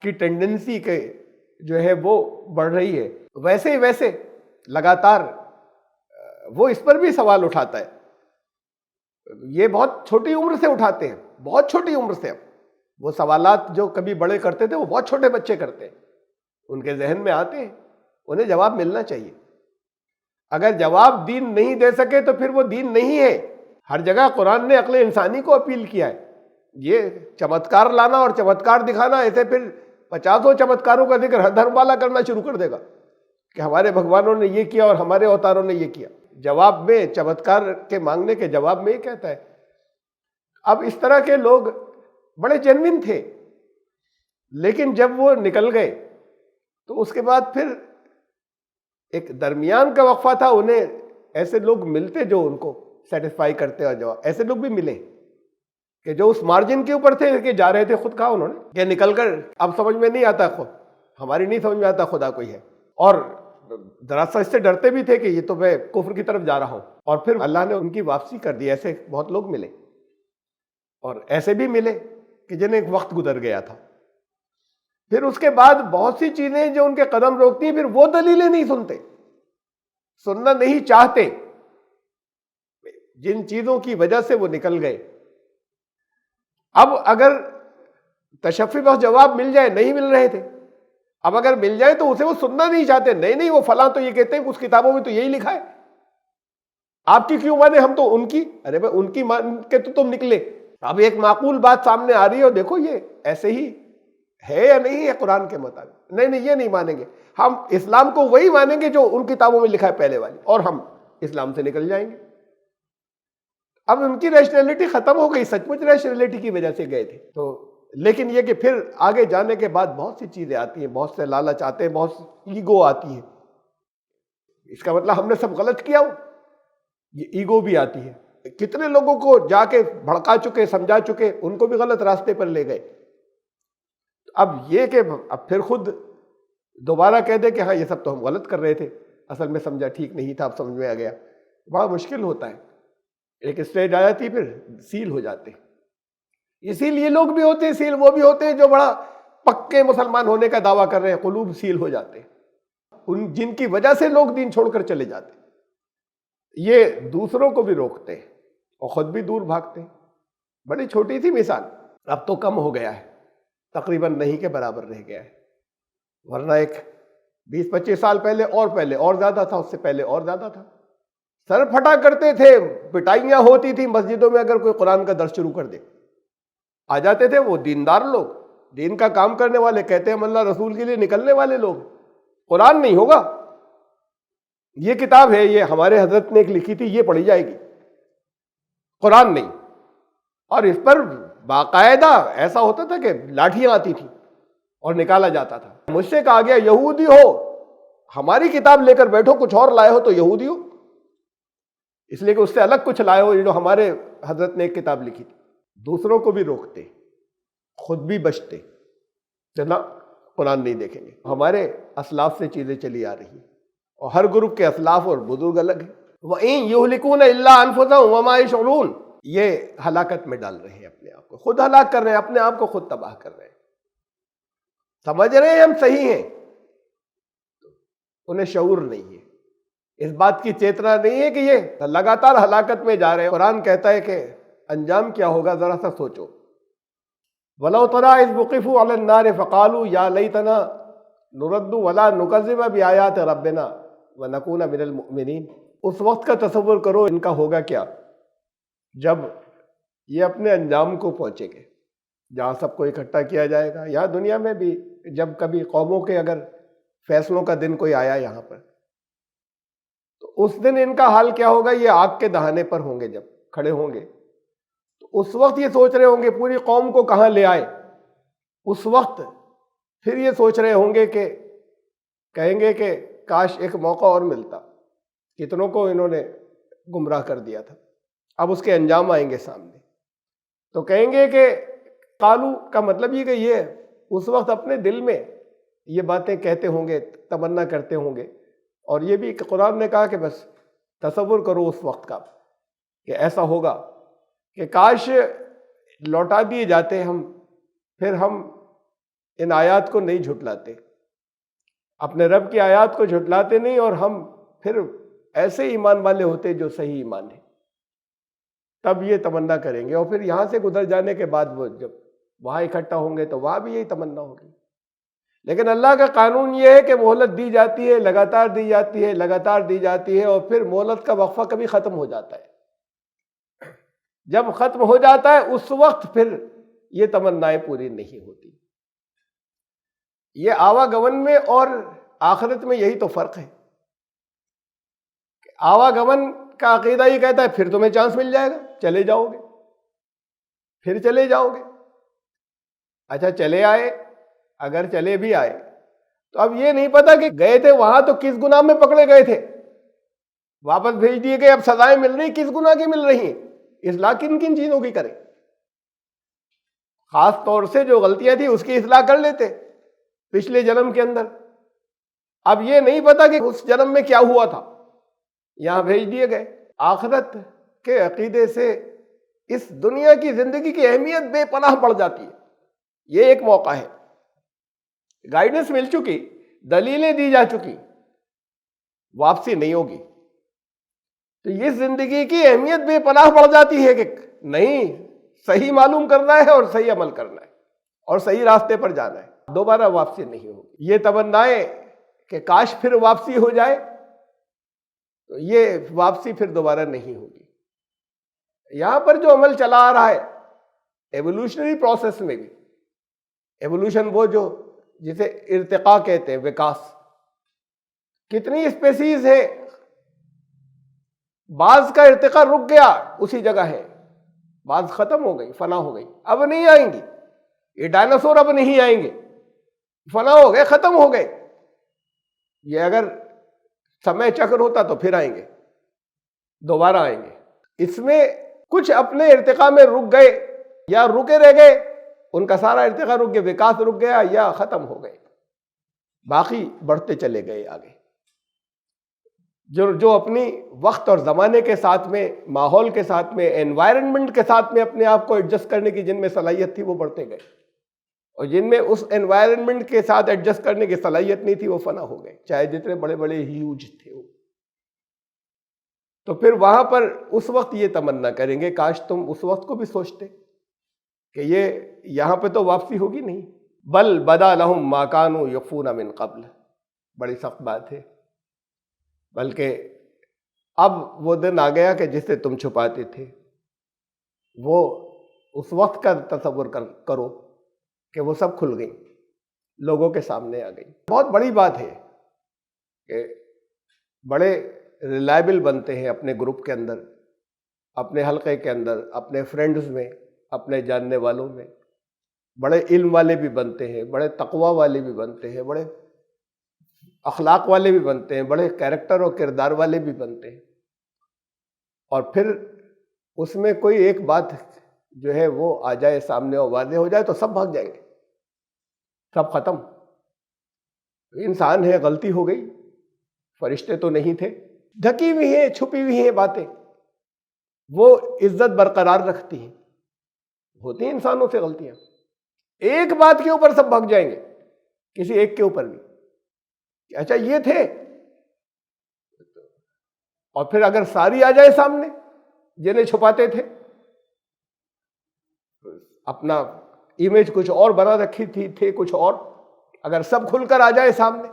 Speaker 1: کی ٹینڈنسی کے جو ہے وہ بڑھ رہی ہے، ویسے ہی ویسے لگاتار وہ اس پر بھی سوال اٹھاتا ہے۔ یہ بہت چھوٹی عمر سے اٹھاتے ہیں، بہت چھوٹی عمر سے۔ اب وہ سوالات جو کبھی بڑے کرتے تھے وہ بہت چھوٹے بچے کرتے ہیں، ان کے ذہن میں آتے ہیں، انہیں جواب ملنا چاہیے۔ اگر جواب دین نہیں دے سکے تو پھر وہ دین نہیں ہے۔ ہر جگہ قرآن نے عقل انسانی کو اپیل کیا ہے۔ یہ چمتکار لانا اور چمتکار دکھانا، ایسے پھر 50 چمتکاروں کا ذکر ہر دھرم والا کرنا شروع کر دے گا کہ ہمارے بھگوانوں نے یہ کیا اور ہمارے اوتاروں نے یہ کیا۔ جواب میں چمتکار کے مانگنے کے جواب میں یہ کہتا ہے۔ اب اس طرح کے لوگ بڑے جینوین تھے، لیکن جب وہ نکل گئے تو اس کے بعد پھر ایک درمیان کا وقفہ تھا، انہیں ایسے لوگ ملتے جو ان کو سیٹسفائی کرتے، اور جواب ایسے لوگ بھی ملے کہ جو اس مارجن کے اوپر تھے کہ جا رہے تھے، خود کہا انہوں نے کہ نکل کر اب سمجھ میں نہیں آتا، خود ہماری نہیں سمجھ میں آتا خدا کوئی ہے، اور دراصل اس سے ڈرتے بھی تھے کہ یہ تو میں کفر کی طرف جا رہا ہوں، اور پھر اللہ نے ان کی واپسی کر دی۔ ایسے بہت لوگ ملے۔ اور ایسے بھی ملے کہ جنہیں ایک وقت گزر گیا تھا. پھر اس کے بعد بہت سی چیزیں جو ان کے قدم روکتی ہیں، پھر وہ دلیلیں نہیں سنتے، سننا نہیں چاہتے، جن چیزوں کی وجہ سے وہ نکل گئے. اب اگر تشفی بخش جواب مل جائے، نہیں مل رہے تھے، اب اگر مل جائے تو اسے وہ سننا نہیں چاہتے. نہیں وہ فلاں تو یہ کہتے ہیں کہ اس کتابوں میں تو یہی لکھا ہے، آپ کی کیوں مانے، ہم تو ان کی. ارے بھائی ان کی مان کے تو تم نکلے. اب ایک معقول بات سامنے آ رہی ہے اور دیکھو یہ ایسے ہی ہے یا نہیں ہے قرآن کے مطابق. نہیں یہ نہیں مانیں گے، ہم اسلام کو وہی مانیں گے جو ان کتابوں میں لکھا ہے پہلے والی، اور ہم اسلام سے نکل جائیں گے. اب ان کی ریشنلٹی ختم ہو گئی، سچ مچ ریشنلٹی کی وجہ سے گئے تھے. تو لیکن یہ کہ پھر آگے جانے کے بعد بہت سی چیزیں آتی ہیں، بہت سے لالچ آتے ہیں، بہت سی ایگو آتی ہے. اس کا مطلب ہم نے سب غلط کیا ہو، یہ ایگو بھی آتی ہے. کتنے لوگوں کو جا کے بھڑکا چکے، سمجھا چکے، ان کو بھی غلط راستے پر لے گئے. اب یہ کہ اب پھر خود دوبارہ کہہ دے کہ ہاں یہ سب تو ہم غلط کر رہے تھے، اصل میں سمجھا ٹھیک نہیں تھا، اب سمجھ میں آ گیا، بڑا مشکل ہوتا ہے. ایک اسٹیج آ جاتی پھر سیل ہو جاتے. اسی لیے لوگ بھی ہوتے ہیں سیل، وہ بھی ہوتے ہیں جو بڑا پکے مسلمان ہونے کا دعویٰ کر رہے ہیں، قلوب سیل ہو جاتے ہیں، ان جن کی وجہ سے لوگ دین چھوڑ کر چلے جاتے ہیں. یہ دوسروں کو بھی روکتے ہیں اور خود بھی دور بھاگتے ہیں. بڑی چھوٹی سی مثال، اب تو کم ہو گیا ہے، تقریباً نہیں کے برابر رہ گیا ہے، ورنہ ایک 20-25 سال پہلے اور زیادہ تھا، اس سے پہلے اور زیادہ تھا. سر پھٹا کرتے تھے، پٹائیاں ہوتی تھیں مسجدوں میں اگر کوئی قرآن کا درس شروع کر دے. آ جاتے تھے وہ دیندار لوگ، دین کا کام کرنے والے، کہتے ہیں ہم اللہ رسول کے لیے نکلنے والے لوگ. قرآن نہیں ہوگا، یہ کتاب ہے، یہ ہمارے حضرت نے ایک لکھی تھی، یہ پڑھی جائے گی، قرآن نہیں. اور اس پر باقاعدہ ایسا ہوتا تھا کہ لاٹھیاں آتی تھیں اور نکالا جاتا تھا. مجھ سے کہا گیا یہودی ہو، ہماری کتاب لے کر بیٹھو، کچھ اور لائے ہو تو یہودی ہو، اس لیے کہ اس سے الگ کچھ لائے ہو جو ہمارے حضرت نے ایک کتاب لکھی تھی. دوسروں کو بھی روکتے، خود بھی بچتے کہ نہ قرآن نہیں دیکھیں گے. ہمارے اسلاف سے چیزیں چلی آ رہی ہیں، اور ہر گروپ کے اسلاف اور بزرگ الگ ہیں. وَإِن يُهْلِكُونَ إِلَّا أَنفُسَهُمْ وَمَا يَشْعُرُونَ، یہ ہلاکت میں ڈال رہے ہیں اپنے آپ کو، خود ہلاک کر رہے ہیں، اپنے آپ کو خود تباہ کر رہے ہیں. سمجھ رہے ہیں ہم صحیح ہیں، انہیں شعور نہیں ہے، اس بات کی چیتنا نہیں ہے کہ یہ لگاتار ہلاکت میں جا رہے ہیں. قرآن کہتا ہے کہ انجام کیا ہوگا، ذرا سا سوچو. وَلَوْ تَرَىٰ إِذْ وُقِفُوا عَلَى النَّارِ فَقَالُوا يَا لَيْتَنَا نُرَدُّ وَلَا نُكَذِّبَ بِآيَاتِ رَبِّنَا وَنَكُونَ مِنَ الْمُؤْمِنِينَ. اس وقت کا تصور کرو، ان کا ہوگا کیا جب یہ اپنے انجام کو پہنچے گے، جہاں سب کو اکٹھا کیا جائے گا. یہاں دنیا میں بھی جب کبھی قوموں کے اگر فیصلوں کا دن کوئی آیا یہاں پر، تو اس دن ان کا حال کیا ہوگا. یہ آگ کے دہانے پر ہوں گے، جب کھڑے ہوں گے تو اس وقت یہ سوچ رہے ہوں گے پوری قوم کو کہاں لے آئے. اس وقت پھر یہ سوچ رہے ہوں گے کہ کہیں گے کہ کاش ایک موقع اور ملتا، کتنوں کو انہوں نے گمراہ کر دیا تھا. اب اس کے انجام آئیں گے سامنے، تو کہیں گے کہ قالو کا مطلب یہ کہ یہ اس وقت اپنے دل میں یہ باتیں کہتے ہوں گے، تمنا کرتے ہوں گے. اور یہ بھی کہ قرآن نے کہا کہ بس تصور کرو اس وقت کا کہ ایسا ہوگا کہ کاش لوٹا دیے جاتے ہم، پھر ہم ان آیات کو نہیں جھٹلاتے، اپنے رب کی آیات کو جھٹلاتے نہیں، اور ہم پھر ایسے ایمان والے ہوتے جو صحیح ایمان ہے. تب یہ تمنا کریں گے، اور پھر یہاں سے گزر جانے کے بعد وہ جب وہاں اکٹھا ہوں گے تو وہاں بھی یہی تمنا ہوگی. لیکن اللہ کا قانون یہ ہے کہ مہلت دی جاتی ہے، لگاتار دی جاتی ہے، لگاتار دی جاتی ہے، اور پھر مہلت کا وقفہ کبھی ختم ہو جاتا ہے. جب ختم ہو جاتا ہے اس وقت پھر یہ تمنائیں پوری نہیں ہوتی. یہ آواگمن میں اور آخرت میں یہی تو فرق ہے. آواگمن کا عقیدہ یہ کہتا ہے پھر تمہیں چانس مل جائے گا، چلے جاؤ گے، پھر چلے جاؤ گے. اچھا چلے آئے، اگر چلے بھی آئے تو اب یہ نہیں پتا کہ گئے تھے وہاں تو کس گناہ میں پکڑے گئے تھے، واپس بھیج دیے گئے، اب سزائیں مل رہی کس گناہ کی مل رہی ہیں، اصلاح کن کن چیزوں کی کریں. خاص طور سے جو غلطیاں تھیں اس کی اصلاح کر لیتے پچھلے جنم کے اندر. اب یہ نہیں پتا کہ اس جنم میں کیا ہوا تھا، یہاں بھیج دیے گئے. آخرت کے عقیدے سے اس دنیا کی زندگی کی اہمیت بے پناہ بڑھ جاتی ہے. یہ ایک موقع ہے، گائیڈنس مل چکی، دلیلیں دی جا چکی، واپسی نہیں ہوگی. تو یہ زندگی کی اہمیت بے پناہ بڑھ جاتی ہے کہ نہیں، صحیح معلوم کرنا ہے اور صحیح عمل کرنا ہے اور صحیح راستے پر جانا ہے. دوبارہ واپسی نہیں ہوگی. یہ تمنائیں کہ کاش پھر واپسی ہو جائے، تو یہ واپسی پھر دوبارہ نہیں ہوگی. یہاں پر جو عمل چلا آ رہا ہے ایوولوشنری پروسیس میں بھی، ایوولوشن وہ جو جسے ارتقاء کہتے ہیں، وکاس، کتنی اسپیسیز ہے، بعض کا ارتقاء رک گیا اسی جگہ ہے، بعض ختم ہو گئی، فنا ہو گئی، اب نہیں آئیں گی. یہ ڈائناسور اب نہیں آئیں گے، فنا ہو گئے، ختم ہو گئے. یہ اگر سمے چکر ہوتا تو پھر آئیں گے، دوبارہ آئیں گے. اس میں کچھ اپنے ارتقاء میں رک گئے یا رکے رہ گئے، ان کا سارا ارتقاء رک گیا، وکاس رک گیا یا ختم ہو گئے، باقی بڑھتے چلے گئے آگے. جو اپنی وقت اور زمانے کے ساتھ میں، ماحول کے ساتھ میں، انوائرنمنٹ کے ساتھ میں اپنے آپ کو ایڈجسٹ کرنے کی جن میں صلاحیت تھی وہ بڑھتے گئے، اور جن میں اس انوائرنمنٹ کے ساتھ ایڈجسٹ کرنے کی صلاحیت نہیں تھی وہ فنا ہو گئے، چاہے جتنے بڑے بڑے ہیوج تھے وہ. تو پھر وہاں پر اس وقت یہ تمنا کریں گے کاش تم اس وقت کو بھی سوچتے کہ یہ یہاں پہ تو واپسی ہوگی نہیں. بل بدا لہم ما کانوا یخفون من قبل، بڑی سخت بات ہے. بلکہ اب وہ دن آ گیا کہ جسے تم چھپاتے تھے، وہ اس وقت کا تصور کرو کہ وہ سب کھل گئی، لوگوں کے سامنے آ گئی. بہت بڑی بات ہے کہ بڑے ریلائبل بنتے ہیں اپنے گروپ کے اندر، اپنے حلقے کے اندر، اپنے فرینڈز میں، اپنے جاننے والوں میں. بڑے علم والے بھی بنتے ہیں، بڑے تقوی والے بھی بنتے ہیں، بڑے اخلاق والے بھی بنتے ہیں، بڑے کیریکٹر اور کردار والے بھی بنتے ہیں. اور پھر اس میں کوئی ایک بات جو ہے وہ آ جائے سامنے اور واضح ہو جائے تو سب بھاگ جائیں گے، سب ختم. انسان ہے، غلطی ہو گئی، فرشتے تو نہیں تھے. ڈھکی ہوئی ہیں، چھپی ہوئی ہیں باتیں، وہ عزت برقرار رکھتی ہیں. ہوتی ہیں انسانوں سے غلطیاں، ایک بات کے اوپر سب بھاگ جائیں گے، کسی ایک کے اوپر بھی، اچھا یہ تھے. اور پھر اگر ساری آ جائے سامنے جنہیں چھپاتے تھے، اپنا امیج کچھ اور بنا رکھی تھے کچھ اور، اگر سب کھل کر آ جائے سامنے،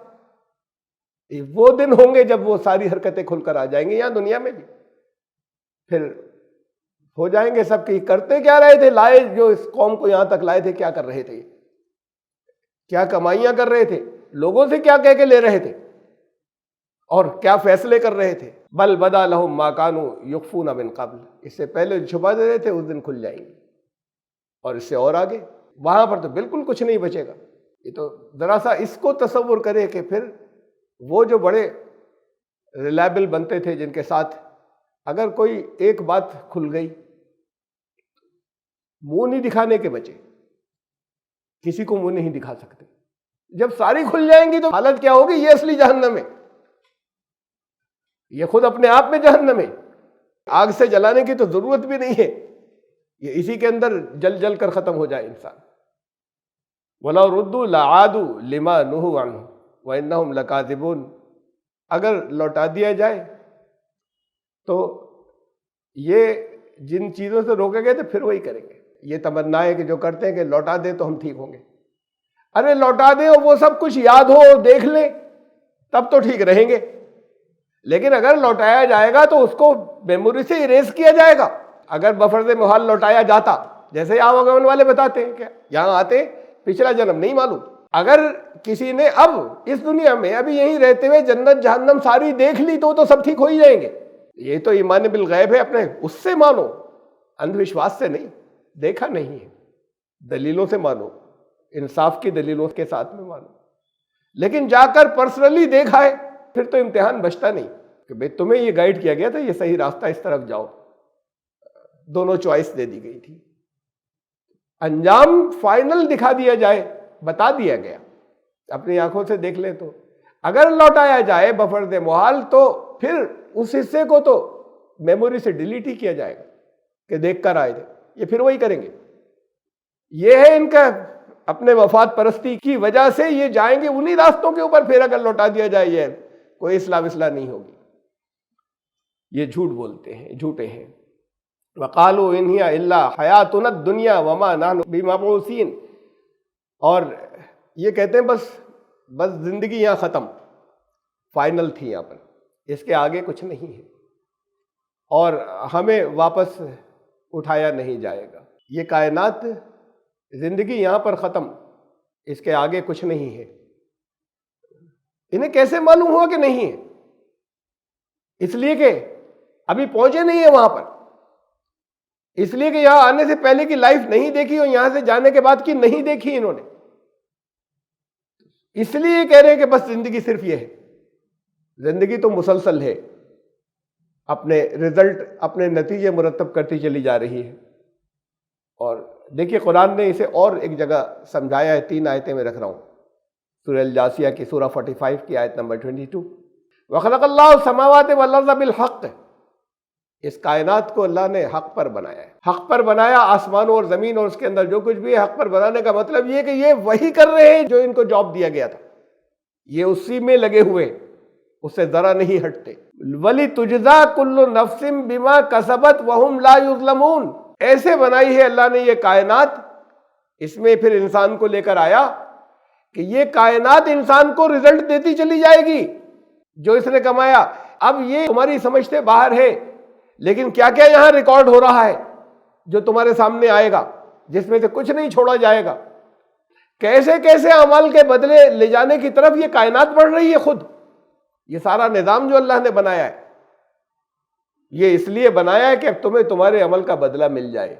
Speaker 1: وہ دن ہوں گے جب وہ ساری حرکتیں کھل کر آ جائیں گے. یہاں دنیا میں بھی پھر ہو جائیں گے سب کی کرتے کیا رہے تھے، لائے جو اس قوم کو یہاں تک لائے تھے، کیا کر رہے تھے، کیا کمائیاں کر رہے تھے، لوگوں سے کیا کہہ کے لے رہے تھے، اور کیا فیصلے کر رہے تھے. بل بدا لہم ما کانوا یخفون من قبل، اس سے پہلے جو چھپا دے رہے تھے اس دن کھل جائیں گے. اور اس سے اور آگے وہاں پر تو بالکل کچھ نہیں بچے گا. یہ تو ذرا سا اس کو تصور کرے کہ پھر وہ جو بڑے ریلائبل بنتے تھے، جن کے ساتھ اگر کوئی ایک بات کھل گئی، منہ نہیں دکھانے کے بچے، کسی کو منہ نہیں دکھا سکتے. جب ساری کھل جائیں گی تو حالت کیا ہوگی؟ یہ اصلی جہنم ہے، یہ خود اپنے آپ میں جہنم ہے. آگ سے جلانے کی تو ضرورت بھی نہیں ہے، یہ اسی کے اندر جل جل کر ختم ہو جائے انسان. وَلَوْ رُدُّوا لَعَادُوا لِمَا نُهُوا عَنْهُ وَإِنَّهُمْ لَكَاذِبُونَ، اگر لوٹا دیا جائے تو یہ جن چیزوں سے روکے گئے تھے پھر وہی کریں گے. یہ تمنا ہے کہ جو کرتے ہیں کہ لوٹا دیں تو ہم ٹھیک ہوں گے. ارے لوٹا دیں اور وہ سب کچھ یاد ہو اور دیکھ لیں تب تو ٹھیک رہیں گے، لیکن اگر لوٹایا جائے گا تو اس کو میموری سے اریز کیا جائے گا. اگر بفرض محال لوٹایا جاتا، جیسے آواگمن والے بتاتے ہیں کہ یہاں آتے پچھلا جنم نہیں معلوم، اگر کسی نے اب اس دنیا میں ابھی یہیں رہتے ہوئے جنت جہنم ساری دیکھ لی تو سب ٹھیک ہو ہی جائیں گے. یہ تو ایمان بالغیب ہے، اپنے اس سے مانو، اندھ وشواس سے نہیں. دیکھا نہیں ہے، دلیلوں سے مانو، انصاف کی دلیلوں کے ساتھ میں مانو. لیکن جا کر پرسنلی دیکھا ہے پھر تو امتحان بچتا نہیں کہ بھئی تمہیں یہ گائیڈ کیا گیا تھا، یہ صحیح راستہ، اس طرف جاؤ، دونوں چوائس دے دی گئی تھی. انجام فائنل دکھا دیا جائے، بتا دیا گیا، اپنی آنکھوں سے دیکھ لیں. تو اگر لوٹایا جائے بفرض محال تو پھر اس حصے کو تو میموری سے ڈیلیٹ ہی کیا جائے گا. کہ دیکھ کر آئے تھے، یہ پھر وہی کریں گے. یہ ہے ان کا اپنے مفاد پرستی کی وجہ سے یہ جائیں گے انہی راستوں کے اوپر، پھر اگر لوٹا دیا جائے یہ کوئی اصلاح نہیں ہوگی. یہ جھوٹ بولتے ہیں، جھوٹے ہیں. وقالوا ان هي الا حیاتنا الدنیا وما نحن بمبعوثین، اور یہ کہتے ہیں بس زندگی یہاں ختم، فائنل تھی یہاں پر، اس کے آگے کچھ نہیں ہے اور ہمیں واپس اٹھایا نہیں جائے گا. یہ کائنات، زندگی یہاں پر ختم، اس کے آگے کچھ نہیں ہے. انہیں کیسے معلوم ہوا کہ نہیں ہے؟ اس لیے کہ ابھی پہنچے نہیں ہیں وہاں پر، اس لیے کہ یہاں آنے سے پہلے کی لائف نہیں دیکھی اور یہاں سے جانے کے بعد کی نہیں دیکھی انہوں نے. اس لیے کہہ رہے ہیں کہ بس زندگی صرف یہ ہے. زندگی تو مسلسل ہے، اپنے رزلٹ، اپنے نتیجے مرتب کرتی چلی جا رہی ہے. اور دیکھیے قرآن نے اسے اور ایک جگہ سمجھایا ہے، 3 آیتیں میں رکھ رہا ہوں. سورہ الجاثیہ کی سورہ 45 کی آیت نمبر 22. وَخَلَقَ اللَّهُ السَّمَاوَاتِ وَالْأَرْضَ بِالْحَقِّ، اس کائنات کو اللہ نے حق پر بنایا ہے. حق پر بنایا، آسمانوں اور زمین اور اس کے اندر جو کچھ بھی ہے، حق پر بنانے کا مطلب یہ کہ یہ وہی کر رہے ہیں جو ان کو جاب دیا گیا تھا، یہ اسی میں لگے ہوئے، اس سے ذرا نہیں ہٹتے. وَلِتُجْزَىٰ كُلُّ نَفْسٍ بِمَا كَسَبَتْ وَهُمْ لَا يُظْلَمُونَ، ایسے بنائی ہے اللہ نے یہ کائنات. اس میں پھر انسان کو لے کر آیا کہ یہ کائنات انسان کو رزلٹ دیتی چلی جائے گی جو اس نے کمایا. اب یہ تمہاری سمجھ سے باہر ہے، لیکن کیا کیا یہاں ریکارڈ ہو رہا ہے جو تمہارے سامنے آئے گا، جس میں سے کچھ نہیں چھوڑا جائے گا. کیسے کیسے اعمال کے بدلے لے جانے کی طرف یہ کائنات بڑھ رہی ہے. خود یہ سارا نظام جو اللہ نے بنایا ہے، یہ اس لیے بنایا ہے کہ اب تمہیں تمہارے عمل کا بدلہ مل جائے.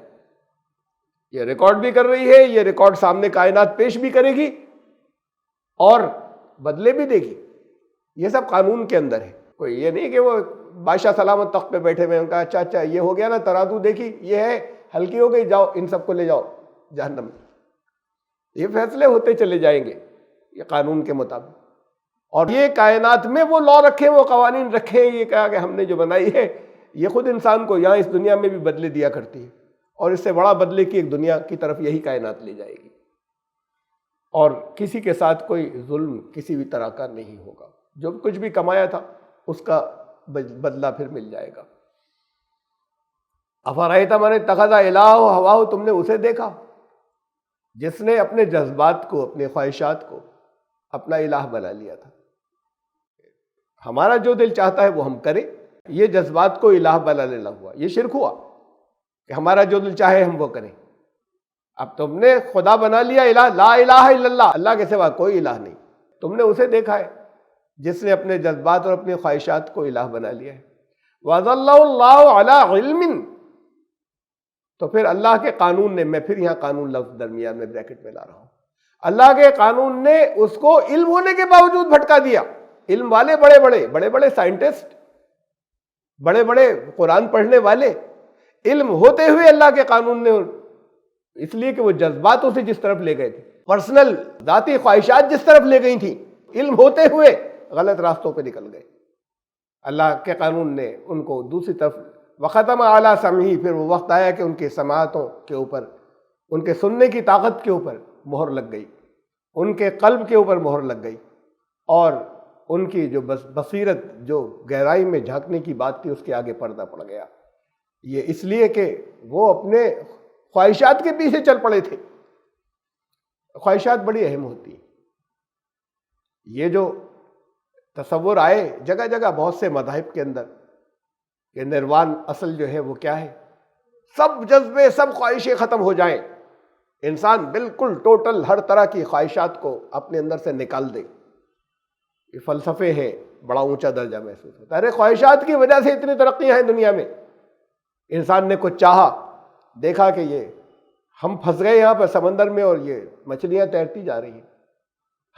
Speaker 1: یہ ریکارڈ بھی کر رہی ہے، یہ ریکارڈ سامنے کائنات پیش بھی کرے گی اور بدلے بھی دے گی. یہ سب قانون کے اندر ہے. کوئی یہ نہیں کہ وہ بادشاہ سلامت تخت پہ بیٹھے ہوئے ہیں، ان کا اچھا یہ ہو گیا نا، ترازو دیکھی، یہ ہے ہلکی ہو گئی، جاؤ ان سب کو لے جاؤ جہنم میں. یہ فیصلے ہوتے چلے جائیں گے یہ قانون کے مطابق. اور یہ کائنات میں وہ لا رکھے، وہ قوانین رکھے، یہ کہا کہ ہم نے جو بنائی ہے یہ خود انسان کو یہاں اس دنیا میں بھی بدلے دیا کرتی ہے، اور اس سے بڑا بدلے کی ایک دنیا کی طرف یہی کائنات لے جائے گی. اور کسی کے ساتھ کوئی ظلم کسی بھی طرح کا نہیں ہوگا. جو کچھ بھی کمایا تھا اس کا بدلہ پھر مل جائے گا. افرأیت من اتخذ الہہ ہواہ، تم نے اسے دیکھا جس نے اپنے جذبات کو، اپنے خواہشات کو اپنا الہ بنا لیا تھا. ہمارا جو دل چاہتا ہے وہ ہم کریں، یہ جذبات کو الہ بنا لینا ہوا، یہ شرک ہوا کہ ہمارا جو دل چاہے ہم وہ کریں. اب تم نے خدا بنا لیا الہ، لا الہ الا اللہ، اللہ کے سوا کوئی الہ نہیں. تم نے اسے دیکھا ہے جس نے اپنے جذبات اور اپنی خواہشات کو الہ بنا لیا ہے. وَأَضَلَّهُ اللَّهُ عَلَىٰ عِلْمٍ، تو پھر اللہ کے قانون نے، میں پھر یہاں قانون لفظ درمیان میں بریکٹ میں لا رہا ہوں، اللہ کے قانون نے اس کو علم ہونے کے باوجود بھٹکا دیا. علم والے بڑے بڑے سائنٹسٹ، بڑے بڑے قرآن پڑھنے والے، علم ہوتے ہوئے اللہ کے قانون نے، اس لیے کہ وہ جذبات اسے جس طرف لے گئے تھے، پرسنل ذاتی خواہشات جس طرف لے گئی تھیں، علم ہوتے ہوئے غلط راستوں پہ نکل گئے. اللہ کے قانون نے ان کو دوسری طرف، وختم اعلیٰ سمعی، پھر وہ وقت آیا کہ ان کے سماعتوں کے اوپر، ان کے سننے کی طاقت کے اوپر مہر لگ گئی، ان کے قلب کے اوپر مہر لگ گئی، اور ان کی جو بصیرت، جو گہرائی میں جھانکنے کی بات تھی، اس کے آگے پردہ پڑ گیا. یہ اس لیے کہ وہ اپنے خواہشات کے پیچھے چل پڑے تھے. خواہشات بڑی اہم ہوتی ہیں. یہ جو تصور آئے جگہ جگہ بہت سے مذاہب کے اندر کہ نروان اصل جو ہے وہ کیا ہے، سب جذبے، سب خواہشیں ختم ہو جائیں، انسان بالکل ٹوٹل ہر طرح کی خواہشات کو اپنے اندر سے نکال دے. یہ فلسفے ہیں، بڑا اونچا درجہ محسوس ہوتا ہے. ارے خواہشات کی وجہ سے اتنی ترقیاں ہیں دنیا میں. انسان نے کچھ چاہا، دیکھا کہ یہ ہم پھنس گئے یہاں پر سمندر میں اور یہ مچھلیاں تیرتی جا رہی ہیں،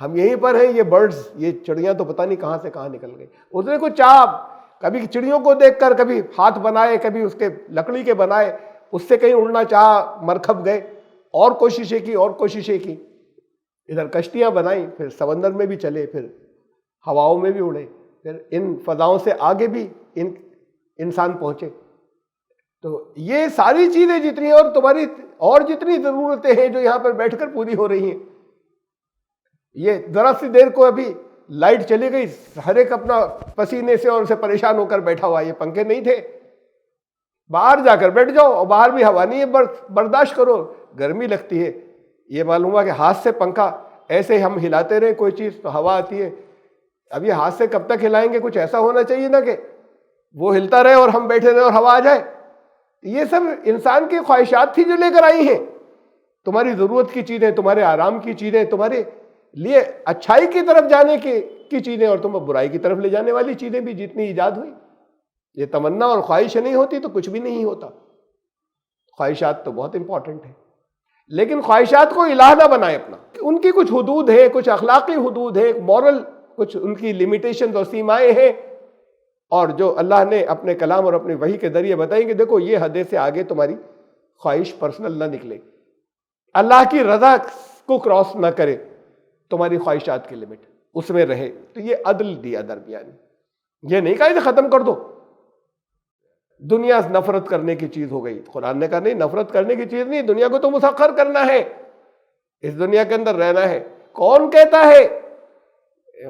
Speaker 1: ہم یہیں پر ہیں، یہ برڈز، یہ چڑیاں تو پتہ نہیں کہاں سے کہاں نکل گئی. اس نے کچھ چاہا، کبھی چڑیوں کو دیکھ کر کبھی ہاتھ بنائے، کبھی اس کے لکڑی کے بنائے، اس سے کہیں اڑنا چاہا، مرکب گئے، اور کوششیں کی، ادھر کشتیاں بنائیں، پھر سمندر میں بھی چلے، پھر ہواؤں میں بھی اڑے، پھر ان فضاؤں سے آگے بھی انسان پہنچے. تو یہ ساری چیزیں جتنی اور تمہاری اور جتنی ضرورتیں ہیں جو یہاں پر بیٹھ کر پوری ہو رہی ہیں، یہ ذرا سی دیر کو ابھی لائٹ چلی گئی، ہر ایک اپنا پسینے سے اور اسے پریشان ہو کر بیٹھا ہوا، یہ پنکھے نہیں تھے، باہر جا کر بیٹھ جاؤ اور باہر بھی ہوا نہیں ہے، برداشت کرو، گرمی لگتی ہے، یہ معلوم ہوا کہ ہاتھ سے پنکھا ایسے ہم ہلاتے رہے کوئی چیز تو ہوا آتی ہے، اب یہ ہاتھ سے کب تک ہلائیں گے؟ کچھ ایسا ہونا چاہیے نا کہ وہ ہلتا رہے اور ہم بیٹھے رہے اور ہوا آ جائے۔ یہ سب انسان کی خواہشات تھی جو لے کر آئی ہیں، تمہاری ضرورت کی چیزیں، تمہارے آرام کی چیزیں، تمہارے لیے اچھائی کی طرف جانے کی چیزیں، اور تمہیں برائی کی طرف لے جانے والی چیزیں بھی جتنی ایجاد ہوئی۔ یہ تمنا اور خواہش نہیں ہوتی تو کچھ بھی نہیں ہوتا۔ خواہشات تو بہت امپورٹنٹ ہے، لیکن خواہشات کو الہ نہ بنائے اپنا، ان کی کچھ حدود ہے، کچھ اخلاقی حدود ہے، ایک مورل کچھ ان کی لمیٹیشنز اور سیمائیں ہیں، اور جو اللہ نے اپنے کلام اور اپنی وحی کے ذریعے بتائیں کہ دیکھو یہ حد سے آگے تمہاری خواہش پرسنل نہ نکلے، اللہ کی رضا کو کراس نہ کرے، تمہاری خواہشات کی لمٹ اس میں رہے، تو یہ عدل دیا درمیان۔ یہ نہیں کہا اسے ختم کر دو، دنیا نفرت کرنے کی چیز ہو گئی، قرآن نے کہا نہیں، نفرت کرنے کی چیز نہیں، دنیا کو تو مسخر کرنا ہے، اس دنیا کے اندر رہنا ہے۔ کون کہتا ہے؟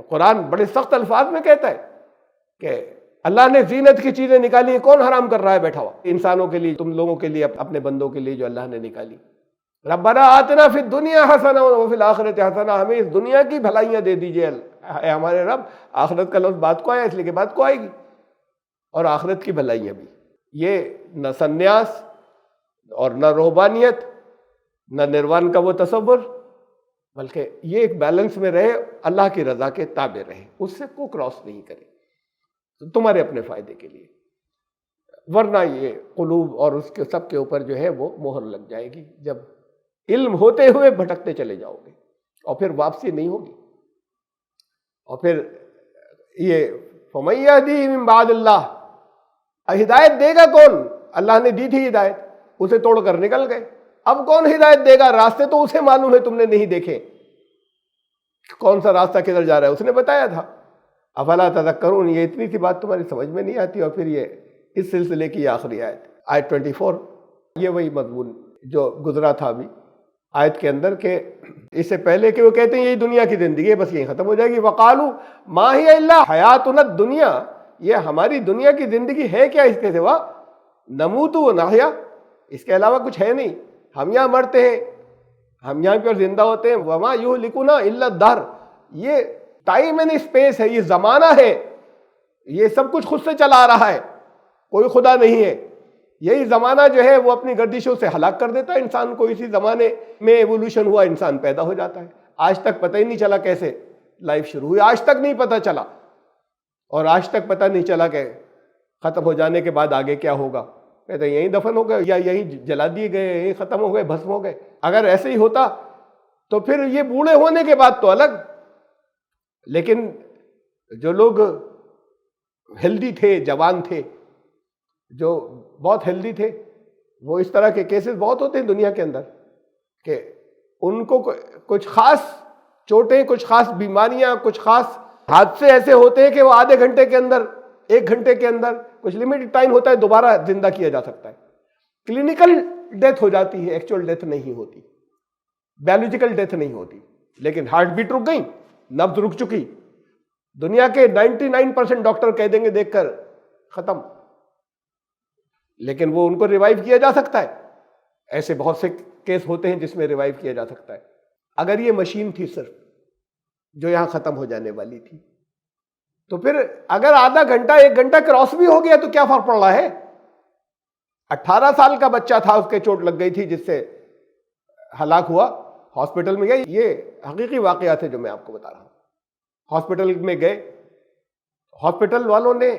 Speaker 1: قرآن بڑے سخت الفاظ میں کہتا ہے کہ اللہ نے زینت کی چیزیں نکالی ہیں، کون حرام کر رہا ہے بیٹھا ہوا؟ انسانوں کے لیے، تم لوگوں کے لیے، اپنے بندوں کے لیے جو اللہ نے نکالی۔ ربنا آتنا فی الدنیا حسنہ وفی الآخرۃ حسنہ، ہمیں اس دنیا کی بھلائیاں دے دیجیے اے ہمارے رب۔ آخرت کا لفظ بات کو آیا اس لیے کہ بات کو آئے گی، اور آخرت کی بھلائیاں بھی۔ یہ نہ سنیاس اور نہ روحانیت، نہ نروان کا وہ تصور، بلکہ یہ ایک بیلنس میں رہے، اللہ کی رضا کے تابع رہے، اس سے کو کراس نہیں کرے، تمہارے اپنے فائدے کے لیے، ورنہ یہ قلوب اور اس کے سب کے اوپر جو ہے وہ مہر لگ جائے گی، جب علم ہوتے ہوئے بھٹکتے چلے جاؤ گے، اور پھر واپسی نہیں ہوگی۔ اور پھر یہ فَمَن يَهْدِهِ مِن بَعْدِ اللَّهِ، ہدایت دے گا کون؟ اللہ نے دی تھی ہدایت، اسے توڑ کر نکل گئے، اب کون ہدایت دے گا؟ راستے تو اسے معلوم ہے، تم نے نہیں دیکھے، کون سا راستہ کدھر جا رہا ہے اس نے بتایا تھا۔ افلا تذکرون، یہ اتنی سی بات تمہاری سمجھ میں نہیں آتی؟ اور پھر یہ اس سلسلے کی آخری آیت 24، یہ وہی مضمون جو گزرا تھا ابھی آیت کے اندر، کہ اس سے پہلے کہ وہ کہتے ہیں یہی دنیا کی زندگی ہے، بس یہی ختم ہو جائے گی۔ وقالوا ما ہی الا حیاتنا الدنیا، یہ ہماری دنیا کی زندگی ہے کیا اس کے سوا؟ نموت و نحیا، اس کے علاوہ کچھ ہے نہیں، ہم یہاں مرتے ہیں، ہم یہاں پر زندہ ہوتے ہیں۔ وما یہلکنا الا الدہر، یہ ٹائم اینڈ اسپیس ہے، یہ زمانہ ہے، یہ سب کچھ خود سے چلا آ رہا ہے، کوئی خدا نہیں ہے۔ یہی زمانہ جو ہے وہ اپنی گردشوں سے ہلاک کر دیتا ہے انسان کو، اسی زمانے میں ایوولوشن ہوا، انسان پیدا ہو جاتا ہے۔ آج تک پتہ ہی نہیں چلا کیسے لائف شروع ہوئی، آج تک نہیں پتہ چلا، اور آج تک پتہ نہیں چلا کہ ختم ہو جانے کے بعد آگے کیا ہوگا۔ کہتے ہیں یہیں دفن ہو گئے، یا یہیں جلا دیے گئے، یہیں ختم ہو گئے، بھسم ہو گئے۔ اگر ایسے ہی ہوتا تو پھر یہ بوڑھے ہونے کے بعد تو الگ، لیکن جو لوگ ہیلدی تھے، جوان تھے، جو بہت ہیلدی تھے، وہ اس طرح کے کیسز بہت ہوتے ہیں دنیا کے اندر کہ ان کو کچھ خاص چوٹیں، کچھ خاص بیماریاں، کچھ خاص حادثے ایسے ہوتے ہیں کہ وہ آدھے گھنٹے کے اندر، ایک گھنٹے کے اندر، کچھ لمیٹڈ ٹائم ہوتا ہے، دوبارہ زندہ کیا جا سکتا ہے۔ کلینکل ڈیتھ ہو جاتی ہے، ایکچوئل ڈیتھ نہیں ہوتی، بیولوجیکل ڈیتھ نہیں ہوتی، لیکن ہارٹ بیٹ رک گئی، نبض رک چکی، دنیا کے 99% ڈاکٹر کہہ دیں گے دیکھ کر ختم، لیکن وہ ان کو ریوائیو کیا جا سکتا ہے۔ ایسے بہت سے کیس ہوتے ہیں جس میں ریوائیو کیا جا سکتا ہے۔ اگر یہ مشین تھی صرف جو یہاں ختم ہو جانے والی تھی، تو پھر اگر آدھا گھنٹہ، ایک گھنٹہ کراس بھی ہو گیا تو کیا فرق پڑ رہا ہے؟ 18 سال کا بچہ تھا، اس کے چوٹ لگ گئی تھی جس سے ہلاک ہوا، ہاسپٹل میں گئے، یہ حقیقی واقعات ہے جو میں آپ کو بتا رہا ہوں۔ ہاسپٹل میں گئے، ہاسپٹل والوں نے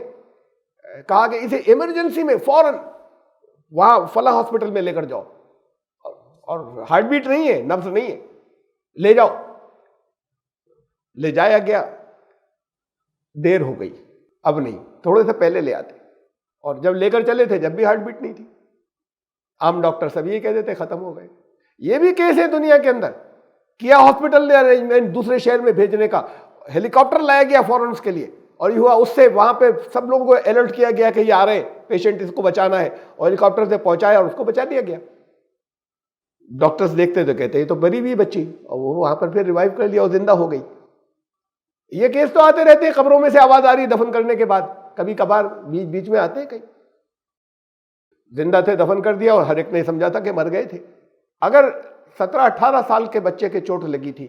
Speaker 1: کہا کہ اسے ایمرجنسی میں فوراً وہاں فلاں ہاسپٹل میں لے کر جاؤ، اور ہارٹ بیٹ نہیں ہے، نبض نہیں ہے، لے جاؤ۔ لے جایا گیا، دیر ہو گئی، اب نہیں، تھوڑے سے پہلے لے آتے، اور جب لے کر چلے تھے جب بھی ہارٹ بیٹ نہیں تھی۔ عام ڈاکٹر سب یہ کہہ دیتے ختم ہو گئے۔ یہ بھی کیس ہے دنیا کے اندر، کیا ہاسپٹل نے ارینجمنٹ دوسرے شہر میں بھیجنے کا، ہیلی کاپٹر لایا گیا فوراً اس کے لیے، اور یہ ہوا اس سے وہاں پہ سب لوگوں کو الرٹ کیا گیا کہ یہ آ رہے ہیں پیشنٹ، اس کو بچانا ہے، اور ہیلی کاپٹر سے پہنچایا اور اس کو بچا دیا گیا. ڈاکٹرز دیکھتے تو کہتے یہ تو مری ہوئی بچی، اور وہ وہاں پر پھر ریوائیو کر لیا اور زندہ ہو گئی. یہ کیس تو آتے رہتے ہیں، قبروں میں سے آواز آ رہی دفن کرنے کے بعد، کبھی کبھار بیچ میں آتے ہیں کہیں. زندہ تھے دفن کر دیا اور ہر ایک نے سمجھا تھا کہ مر گئے تھے. اگر 17-18 سال کے بچے کے چوٹ لگی تھی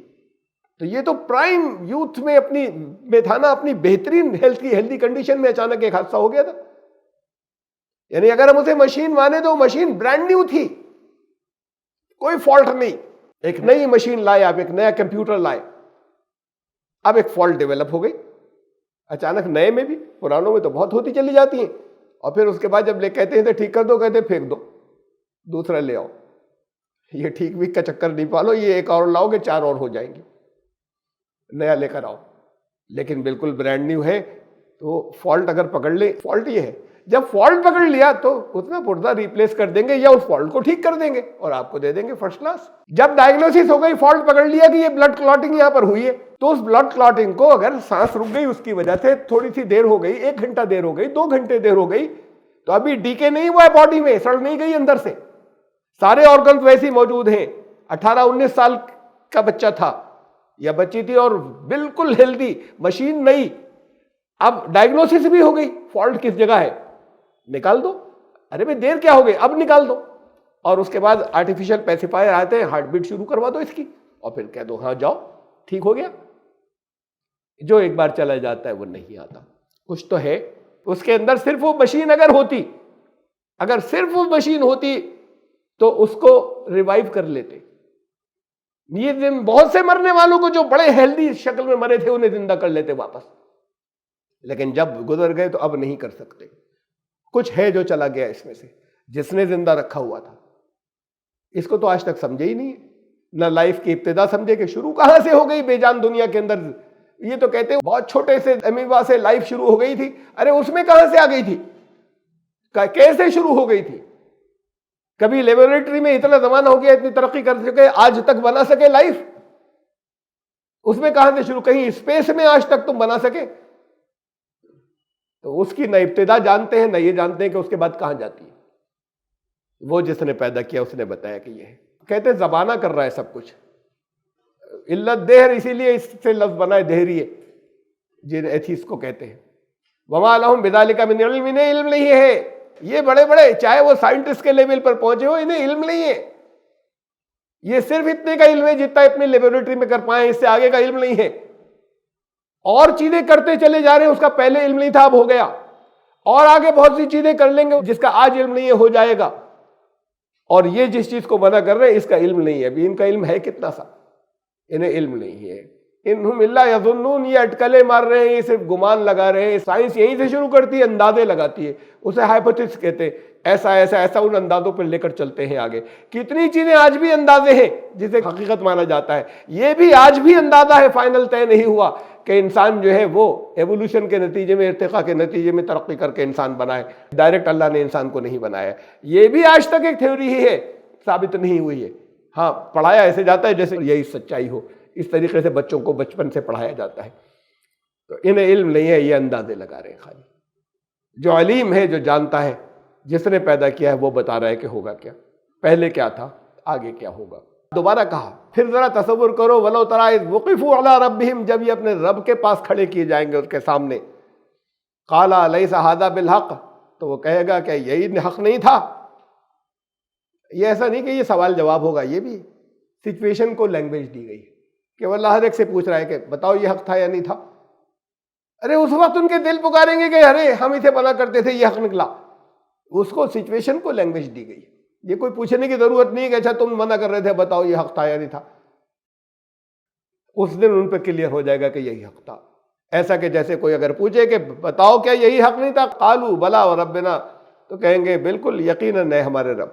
Speaker 1: تو یہ تو پرائم یوتھ میں اپنی بہترین ہیلتھی کنڈیشن میں اچانک ایک حادثہ ہو گیا تھا. یعنی اگر ہم اسے مشین مانے تو مشین برانڈ نیو تھی، کوئی فالٹ نہیں. ایک نئی مشین لائے آپ، ایک نیا کمپیوٹر لائے، اب ایک فالٹ ڈیولپ ہو گئی اچانک. نئے میں بھی، پرانوں میں تو بہت ہوتی چلی جاتی ہیں، اور پھر اس کے بعد جب کہتے ہیں تو ٹھیک کر دو، کہتے ہیں پھینک دو، دوسرا لے آؤ. یہ ٹھیک ویک کا چکر نہیں پالو، یہ ایک اور لاؤ گے 4 اور ہو جائیں گے، نیا لے کر آؤ. لیکن بالکل برانڈ نیو ہے تو فالٹ اگر پکڑ لے، فالٹ یہ ہے جب فالٹ پکڑ لیا تو اتنا پردہ ریپلیس کر دیں گے یا اس فالٹ کو ٹھیک کر دیں گے اور آپ کو دے دیں گے فرسٹ کلاس. جب ڈائگنوسس ہو گئی، فالٹ پکڑ لیا کہ یہ بلڈ کلوٹنگ یہاں پر ہوئی ہے، تو اس بلڈ کلوٹنگ کو اگر سانس رک گئی اس کی وجہ سے، تھوڑی سی دیر ہو گئی، 1 گھنٹہ دیر ہو گئی، 2 گھنٹے دیر ہو گئی، تو ابھی ڈیکے نہیں ہوا ہے باڈی میں، سڑ نہیں گئی اندر سے، سارے آرگنز ویسے موجود ہیں. 18-19 سال کا بچہ تھا یا بچی تھی اور بالکل ہیلدی، مشین نہیں. اب ڈائگنوسس بھی ہو گئی، فالٹ کس جگہ ہے، نکال دو. ارے بھائی دیر کیا ہو گئی، اب نکال دو. اور اس کے بعد آرٹیفیشل پیسیفائر آتے ہیں، ہارٹ بیٹ شروع کروا دو اس کی، اور پھر کہہ دو ہاں جاؤ ٹھیک ہو گیا. جو ایک بار چلا جاتا ہے وہ نہیں آتا. کچھ تو ہے اس کے اندر. صرف وہ مشین اگر صرف وہ مشین ہوتی تو اس کو ریوائیو کر لیتے. یہ بہت سے مرنے والوں کو جو بڑے ہیلدی شکل میں مرے تھے انہیں زندہ کر لیتے واپس، لیکن جب گزر گئے تو اب نہیں کر سکتے. کچھ ہے جو چلا گیا اس میں سے، جس نے زندہ رکھا ہوا تھا اس کو تو آج تک سمجھے ہی نہیں، نہ لائف کی ابتدا سمجھے کہ شروع کہاں سے ہو گئی بے جان دنیا کے اندر. یہ تو کہتے ہیں بہت چھوٹے سے امیبا سے لائف شروع ہو گئی تھی. ارے اس میں کہاں سے آ گئی تھی، کیسے شروع ہو گئی تھی؟ کبھی لیبورٹری میں اتنا زمانہ ہو گیا، اتنی ترقی کر چکے، آج تک بنا سکے لائف؟ اس میں کہاں سے شروع؟ کہیں اسپیس میں آج تک تم بنا سکے؟ تو اس کی نہ ابتدا جانتے ہیں، نہ یہ جانتے ہیں کہ اس کے بعد کہاں جاتی ہے. وہ جس نے پیدا کیا اس نے بتایا کہ یہ ہے. کہتے ہیں زبانہ کر رہا ہے سب کچھ. علت دہر، اسی لیے اس سے لفظ بنا ہے دہری ہے، جن ایتھیس کو کہتے ہیں. وما لہم بذالک من علم، انہیں علم نہیں ہے. یہ بڑے چاہے وہ سائنٹسٹ کے لیول پر پہنچے ہو، انہیں علم نہیں ہے. یہ صرف اتنے کا علم ہے جتنا اپنی لیبورٹری میں کر پائیں، اس سے آگے کا علم نہیں ہے. اور چیزیں کرتے چلے جا رہے ہیں، اس کا پہلے علم نہیں تھا اب ہو گیا، اور آگے بہت سی چیزیں کر لیں گے جس کا آج علم نہیں ہے ہو جائے گا. اور یہ جس چیز کو منع کر رہے ہیں اس کا علم نہیں ہے. ابھی ان کا علم ہے کتنا سا، انہیں علم نہیں ہے. انہم الا یظنون، یہ اٹکلیں مار رہے ہیں، یہ صرف گمان لگا رہے ہیں. سائنس یہیں سے شروع کرتی ہے، اندازے لگاتی ہے، اسے ہائپوتھیسس کہتے ہیں. ایسا ان اندازوں پر لے کر چلتے ہیں آگے. کتنی چیزیں آج بھی اندازے ہیں جسے حقیقت مانا جاتا ہے. یہ بھی آج بھی اندازہ ہے، فائنل طے نہیں ہوا کہ انسان جو ہے وہ ایوولوشن کے نتیجے میں، ارتقاء کے نتیجے میں ترقی کر کے انسان بنا ہے. ڈائریکٹ اللہ نے انسان کو نہیں بنایا. یہ بھی آج تک ایک تھیوری ہی ہے، ثابت نہیں ہوئی ہے. ہاں پڑھایا ایسے جاتا ہے جیسے یہی سچائی ہو. اس طریقے سے بچوں کو بچپن سے پڑھایا جاتا ہے. تو انہیں علم نہیں ہے، یہ اندازے لگا رہے ہیں خالی. جو علیم ہے، جو جانتا ہے، جس نے پیدا کیا ہے وہ بتا رہا ہے کہ ہوگا کیا، پہلے کیا تھا، آگے کیا ہوگا. دوبارہ کہا، پھر ذرا تصور کرو، وَلَوْ تَرَىٰ إِذْ وُقِفُوا عَلَىٰ رَبِّهِمْ، جب یہ اپنے رب کے پاس کھڑے کیے جائیں گے اس کے سامنے. قَالَ أَلَيْسَ هَٰذَا بِالْحَقِّ، تو وہ کہے گا کہ یہی حق نہیں تھا. یہ ایسا نہیں کہ یہ سوال جواب ہوگا، یہ بھی سچویشن کو لینگویج دی گئی کہ واللہ ہر ایک سے پوچھ رہا ہے کہ بتاؤ یہ حق تھا یا نہیں تھا. ارے اس وقت ان کے دل پکاریں گے کہ ارے ہم اسے منع کرتے تھے، یہ حق نکلا. اس کو سچویشن کو لینگویج دی گئی. یہ کوئی پوچھنے کی ضرورت نہیں کہ اچھا تم منع کر رہے تھے، بتاؤ یہ حق تھا یا نہیں تھا. اس دن ان پہ کلیئر ہو جائے گا کہ یہی حق تھا. ایسا کہ جیسے کوئی اگر پوچھے کہ بتاؤ کیا یہی حق نہیں تھا، قالوا بلا وربنا، تو کہیں گے بالکل یقیناً ہے ہمارے رب.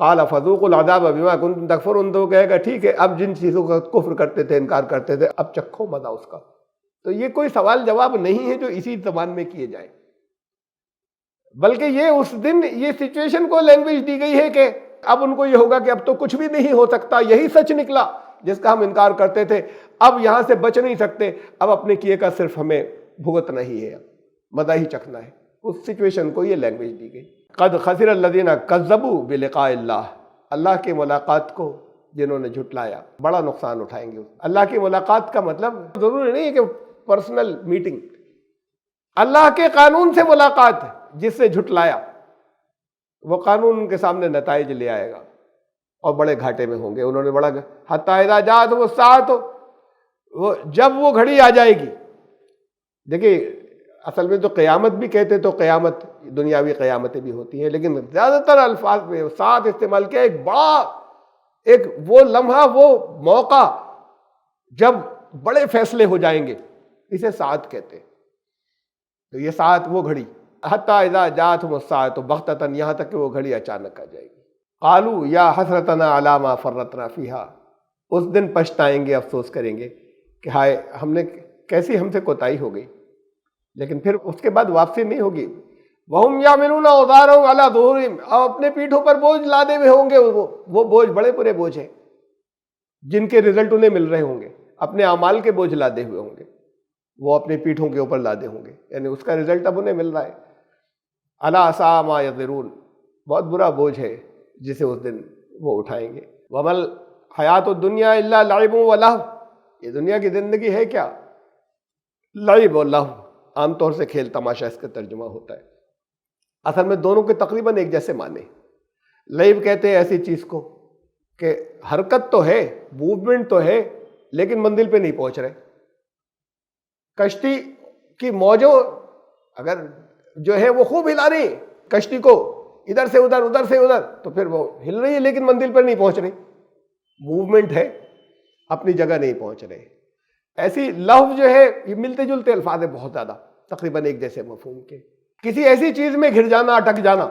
Speaker 1: قال فذوقوا العذاب بما کنتم تکفرون، تو کہے گا ٹھیک ہے اب جن چیزوں کا کفر کرتے تھے، انکار کرتے تھے، اب چکھو مزہ اس کا. تو یہ کوئی سوال جواب نہیں ہے جو اسی زبان میں کیے جائیں، بلکہ یہ اس دن یہ سچویشن کو لینگویج دی گئی ہے کہ اب ان کو یہ ہوگا کہ اب تو کچھ بھی نہیں ہو سکتا، یہی سچ نکلا جس کا ہم انکار کرتے تھے. اب یہاں سے بچ نہیں سکتے، اب اپنے کیے کا صرف ہمیں بھگتنا ہی ہے، مزہ ہی چکھنا ہے، اس سچویشن کو یہ لینگویج دی گئی۔ قد خسر الذین کذبوا بلقاء اللہ، اللہ کی ملاقات کو جنہوں نے جھٹلایا بڑا نقصان اٹھائیں گے۔ اللہ کی ملاقات کا مطلب ضروری نہیں ہے کہ پرسنل میٹنگ، اللہ کے قانون سے ملاقات، جس سے جھٹلایا وہ قانون ان کے سامنے نتائج لے آئے گا اور بڑے گھاٹے میں ہوں گے۔ انہوں نے بڑا حتی اذا جاءتہم الساعۃ، وہ جب وہ گھڑی آ جائے گی، دیکھیے اصل میں تو قیامت بھی کہتے تو قیامت دنیاوی قیامتیں بھی ہوتی ہیں، لیکن زیادہ تر الفاظ میں ساتھ استعمال کیا، ایک بڑا، ایک وہ لمحہ، وہ موقع جب بڑے فیصلے ہو جائیں گے، اسے ساعت کہتے ہیں۔ تو یہ ساعت وہ گھڑی، حتی اذا جاءتہم الساعۃ بغتۃ، یہاں تک کہ وہ گھڑی اچانک آ جائے گی۔ قالوا یا حسرتنا علی ما فرطنا فیہا، اس دن پچھتائیں گے، افسوس کریں گے کہ ہائے ہم نے کیسی ہم سے کوتاہی ہو گئی، لیکن پھر اس کے بعد واپسی نہیں ہوگی۔ وَهُمْ يَعْمِلُونَ أَوْزَارَهُمْ عَلَى ظُهُورِهِمْ، اور اپنے پیٹھوں پر بوجھ لادے ہوئے ہوں گے، وہ بوجھ بڑے برے بوجھ ہیں جن کے رزلٹ انہیں مل رہے ہوں گے، اپنے اعمال کے بوجھ لادے ہوئے ہوں گے، وہ اپنے پیٹھوں کے اوپر لادے ہوں گے، یعنی اس کا رزلٹ اب انہیں مل رہا ہے۔ أَلَا سَاءَ مَا يَزِرُونَ، بہت برا بوجھ ہے جسے اس دن وہ اٹھائیں گے۔ وَمَا الْحَيَاةُ الدُّنْيَا إِلَّا لَعِبٌ وَلَهْوٌ، یہ دنیا کی زندگی ہے کیا؟ لعب اور لہو، عام طور سے کھیل تماشا اس کا ترجمہ ہوتا ہے، اصل میں دونوں کے تقریباً ایک جیسے معنی۔ لعب کہتے ہیں ایسی چیز کو کہ حرکت تو ہے، موومنٹ تو ہے، لیکن منزل پہ نہیں پہنچ رہے۔ کشتی کی موجوں اگر جو ہے وہ خوب ہلا رہی ہیں کشتی کو، ادھر سے ادھر، ادھر سے ادھر، تو پھر وہ ہل رہی ہے لیکن منزل پر نہیں پہنچ رہی، موومنٹ ہے، اپنی جگہ نہیں پہنچ رہے۔ ایسی لہو جو ہے، یہ ملتے جلتے الفاظ ہیں بہت زیادہ، تقریباً ایک جیسے مفہوم کے، کسی ایسی چیز میں گھر جانا، اٹک جانا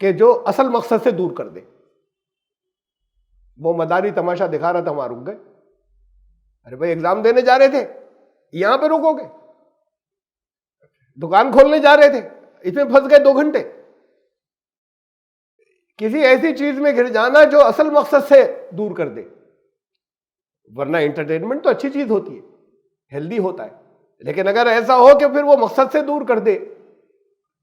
Speaker 1: کہ جو اصل مقصد سے دور کر دے۔ وہ مداری تماشا دکھا رہا تھا، وہاں رک گئے، ارے بھائی ایگزام دینے جا رہے تھے، یہاں پہ رکو گے؟ دکان کھولنے جا رہے تھے، اس میں پھنس گئے 2 گھنٹے۔ کسی ایسی چیز میں گھر جانا جو اصل مقصد سے دور کر دے، ورنہ انٹرٹینمنٹ تو اچھی چیز ہوتی ہے، ہیلدی ہوتا ہے، لیکن اگر ایسا ہو کہ پھر وہ مقصد سے دور کر دے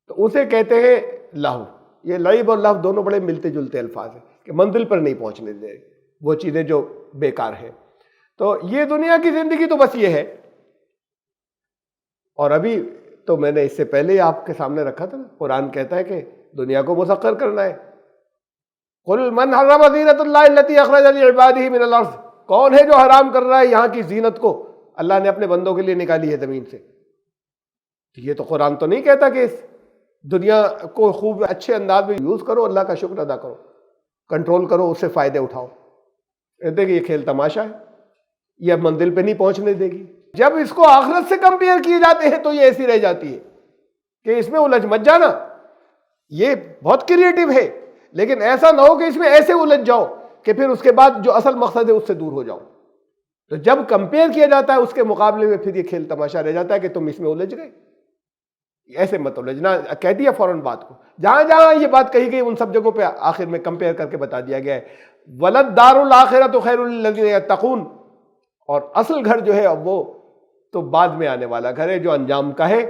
Speaker 1: تو اسے کہتے ہیں لہو۔ یہ لعب اور لہو دونوں بڑے ملتے جلتے الفاظ ہیں کہ منزل پر نہیں پہنچنے دے وہ چیزیں جو بیکار ہیں۔ تو یہ دنیا کی زندگی تو بس یہ ہے، اور ابھی تو میں نے اس سے پہلے ہی آپ کے سامنے رکھا تھا، قرآن کہتا ہے کہ دنیا کو مسخر کرنا ہے۔ قل من حرم زینۃ اللہ التی اخرج لعبادہ من الارض، کون ہے جو حرام کر رہا ہے یہاں کی زینت کو اللہ نے اپنے بندوں کے لیے نکالی ہے زمین سے؟ یہ تو قرآن تو نہیں کہتا کہ اس دنیا کو خوب اچھے انداز میں یوز کرو، اللہ کا شکر ادا کرو، کنٹرول کرو، اس سے فائدے اٹھاؤ۔ کہتے کہ یہ کھیل تماشا ہے، یہ اب منزل پہ نہیں پہنچنے دے گی۔ جب اس کو آخرت سے کمپیئر کیے جاتے ہیں تو یہ ایسی رہ جاتی ہے کہ اس میں الجھ مت جانا، یہ بہت کریٹو ہے، لیکن ایسا نہ ہو کہ اس میں ایسے الجھ جاؤ کہ پھر اس کے بعد جو اصل مقصد ہے اس سے دور ہو جاؤ۔ تو جب کمپیئر کیا جاتا ہے اس کے مقابلے میں، پھر یہ کھیل تماشا رہ جاتا ہے کہ تم اس میں الجھ گئے۔ ایسے مت الجھنا، کہہ دیا فوراً بات کو، جہاں جہاں یہ بات کہی گئی ان سب جگہوں پہ آخر میں کمپیئر کر کے بتا دیا گیا ہے وَلَلدَّارُ الْآخِرَةُ خَيْرٌ لِّلَّذِينَ يَتَّقُونَ، اور اصل گھر جو ہے وہ تو بعد میں آنے والا گھر ہے، جو انجام کا ہے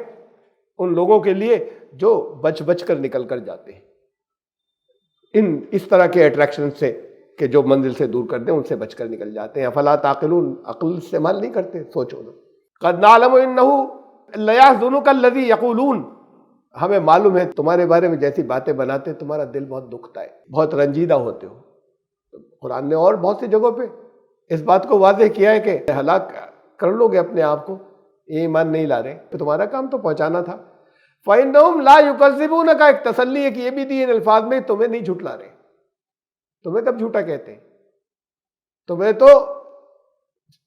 Speaker 1: ان لوگوں کے لیے جو بچ بچ کر نکل کر جاتے ہیں اس طرح کے اٹریکشن سے کہ جو منزل سے دور کر دیں، ان سے بچ کر نکل جاتے ہیں۔ افلا تعقلون، عقل استعمال نہیں کرتے، سوچو نا۔ قد نعلم انه لیحزنک الذی یقولون، ہمیں معلوم ہے تمہارے بارے میں جیسی باتیں بناتے تمہارا دل بہت دکھتا ہے، بہت رنجیدہ ہوتے ہو۔ قرآن نے اور بہت سی جگہوں پہ اس بات کو واضح کیا ہے کہ ہلاک کر لو گے اپنے آپ کو، یہ ایمان نہیں لا رہے تو تمہارا کام تو پہنچانا تھا۔ فَإِنَّهُمْ لَا يُكَذِّبُونَكَ، ایک تسلی ہے کہ یہ بھی دی ان الفاظ میں، تمہیں نہیں جھٹلا رہے۔ تمہیں کب جھوٹا کہتے ہیں؟ تمہیں تو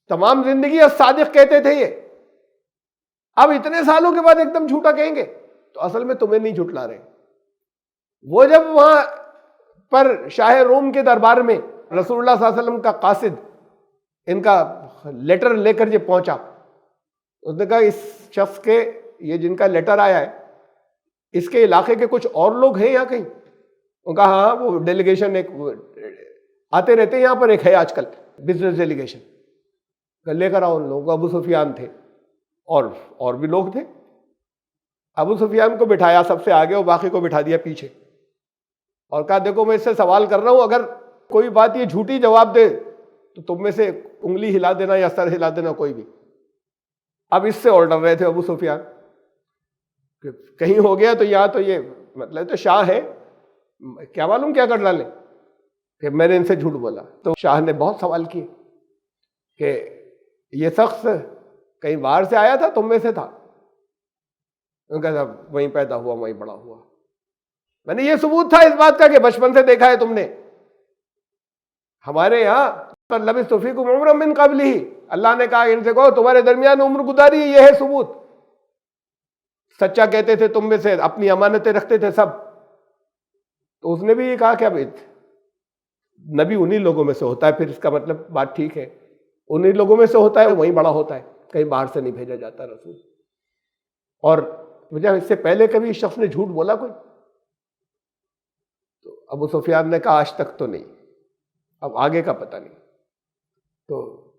Speaker 1: تمام زندگی الصادق کہتے تھے، یہ اب اتنے سالوں کے بعد ایک دم جھوٹا کہیں گے تو اصل میں تمہیں نہیں جھٹلا رہے۔ وہ جب وہاں پر شاہ روم کے دربار میں رسول اللہ صلی اللہ علیہ وسلم کا قاصد ان کا لیٹر لے کر یہ پہنچا، اس نے کہا اس شخص کے، یہ جن کا لیٹر آیا ہے اس کے علاقے کے کچھ اور لوگ ہیں یہاں کہیں؟ انہوں نے کہا ہاں، وہ ڈیلیگیشن ایک آتے رہتے ہیں یہاں پر، ایک ہے آج کل بزنس ڈیلیگیشن، لے کر آؤ ان لوگوں کو۔ ابو سفیان تھے، اور بھی لوگ تھے. ابو سفیان کو بٹھایا سب سے آگے اور باقی کو بٹھا دیا پیچھے, اور کہا دیکھو میں اس سے سوال کر رہا ہوں, اگر کوئی بات یہ جھوٹی جواب دے تو تم میں سے انگلی ہلا دینا یا سر ہلا دینا, کوئی بھی. اب اس سے اور ڈر رہے تھے ابو سفیان کہ کہیں ہو گیا تو یہاں تو یہ مطلب تو شاہ ہے, کیا معلوم کیا کر ڈالے کہ میں نے ان سے جھوٹ بولا. تو شاہ نے بہت سوال کیے کہ یہ شخص کہیں باہر سے آیا تھا, تم میں سے تھا؟ ان کا وہیں پیدا ہوا وہیں بڑا ہوا. میں نے یہ ثبوت تھا اس بات کا کہ بچپن سے دیکھا ہے تم نے. ہمارے یہاں لبثت فیکم عمرا من قبلہ, اللہ نے کہا ان سے کہو تمہارے درمیان عمر گزاری ہے, یہ ہے ثبوت. سچا کہتے تھے تم میں سے, اپنی امانتیں رکھتے تھے سب. تو اس نے بھی یہ کہا کہ اب نبی انہی لوگوں میں سے ہوتا ہے, پھر اس کا مطلب بات ٹھیک ہے, انہی لوگوں میں سے ہوتا ہے, وہیں بڑا ہوتا ہے, کہیں باہر سے نہیں بھیجا جاتا رسول. اور مجھے اس سے پہلے کبھی اس شخص نے جھوٹ بولا کوئی؟ تو ابو سفیان نے کہا آج تک تو نہیں, اب آگے کا پتہ نہیں. تو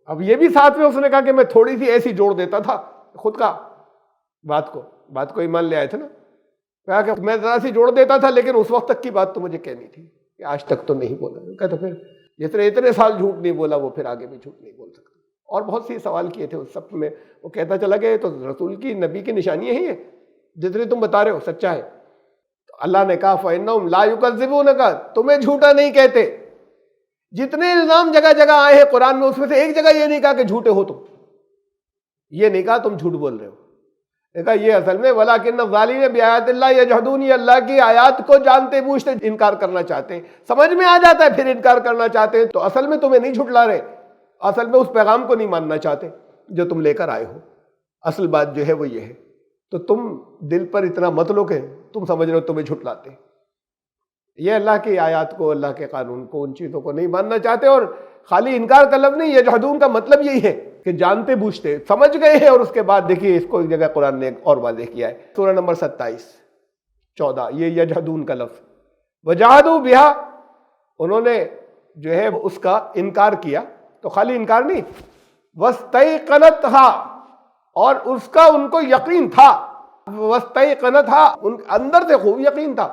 Speaker 1: اب یہ بھی ساتھ میں اس نے کہا کہ میں تھوڑی سی ایسی جوڑ دیتا تھا خود کا بات کو ایمان لے آئے تھے نا, کہا کہ میں ذرا سی جوڑ دیتا تھا, لیکن اس وقت تک کی بات تو مجھے کہنی تھی کہ آج تک تو نہیں بولا. کہتا پھر جس نے اتنے سال جھوٹ نہیں بولا وہ پھر آگے بھی جھوٹ نہیں بول سکتا. اور بہت سی سوال کیے تھے اس سب میں. وہ کہتا چلا گیا تو رسول کی نبی کی نشانیاں ہی ہیں, جتنے تم بتا رہے ہو سچا ہے. تو اللہ نے کہا فَإِنَّهُمْ لَا يُكَذِّبُونَكَ, تمہیں جھوٹا نہیں کہتے. جتنے الزام جگہ جگہ آئے ہیں قرآن میں, اس میں سے ایک جگہ یہ نہیں کہا کہ جھوٹے ہو تم, یہ نہیں کہا تم جھوٹ بول رہے ہو. دیکھا یہ اصل میں وَلَٰكِنَّ الظَّالِمِينَ بِآيَاتِ اللَّهِ يَجْحَدُونَ, یہ اللہ کی آیات کو جانتے بوجھتے انکار کرنا چاہتے ہیں. سمجھ میں آ جاتا ہے پھر انکار کرنا چاہتے ہیں. تو اصل میں تمہیں نہیں جھٹلا رہے, اصل میں اس پیغام کو نہیں ماننا چاہتے جو تم لے کر آئے ہو. اصل بات جو ہے وہ یہ ہے. تو تم دل پر اتنا مت لو کہ تم سمجھ رہے ہو تمہیں جھٹلاتے. یہ اللہ کی آیات کو, اللہ کے قانون کو, ان چیزوں کو نہیں ماننا چاہتے. اور خالی انکار کا لفظ نہیں, یجحدون کا مطلب یہی ہے کہ جانتے بوجھتے سمجھ گئے ہیں. اور اس کے بعد دیکھیے اس کو ایک جگہ قرآن نے اور واضح کیا ہے, سورہ نمبر 27-14, یہ یجحدون کا لفظ. وجحدوا بہا, انہوں نے جو ہے اس کا انکار کیا. تو خالی انکار نہیں, واستیقنتھا, اور اس کا ان کو یقین تھا. واستیقنتھا, ان اندر سے خوب یقین تھا,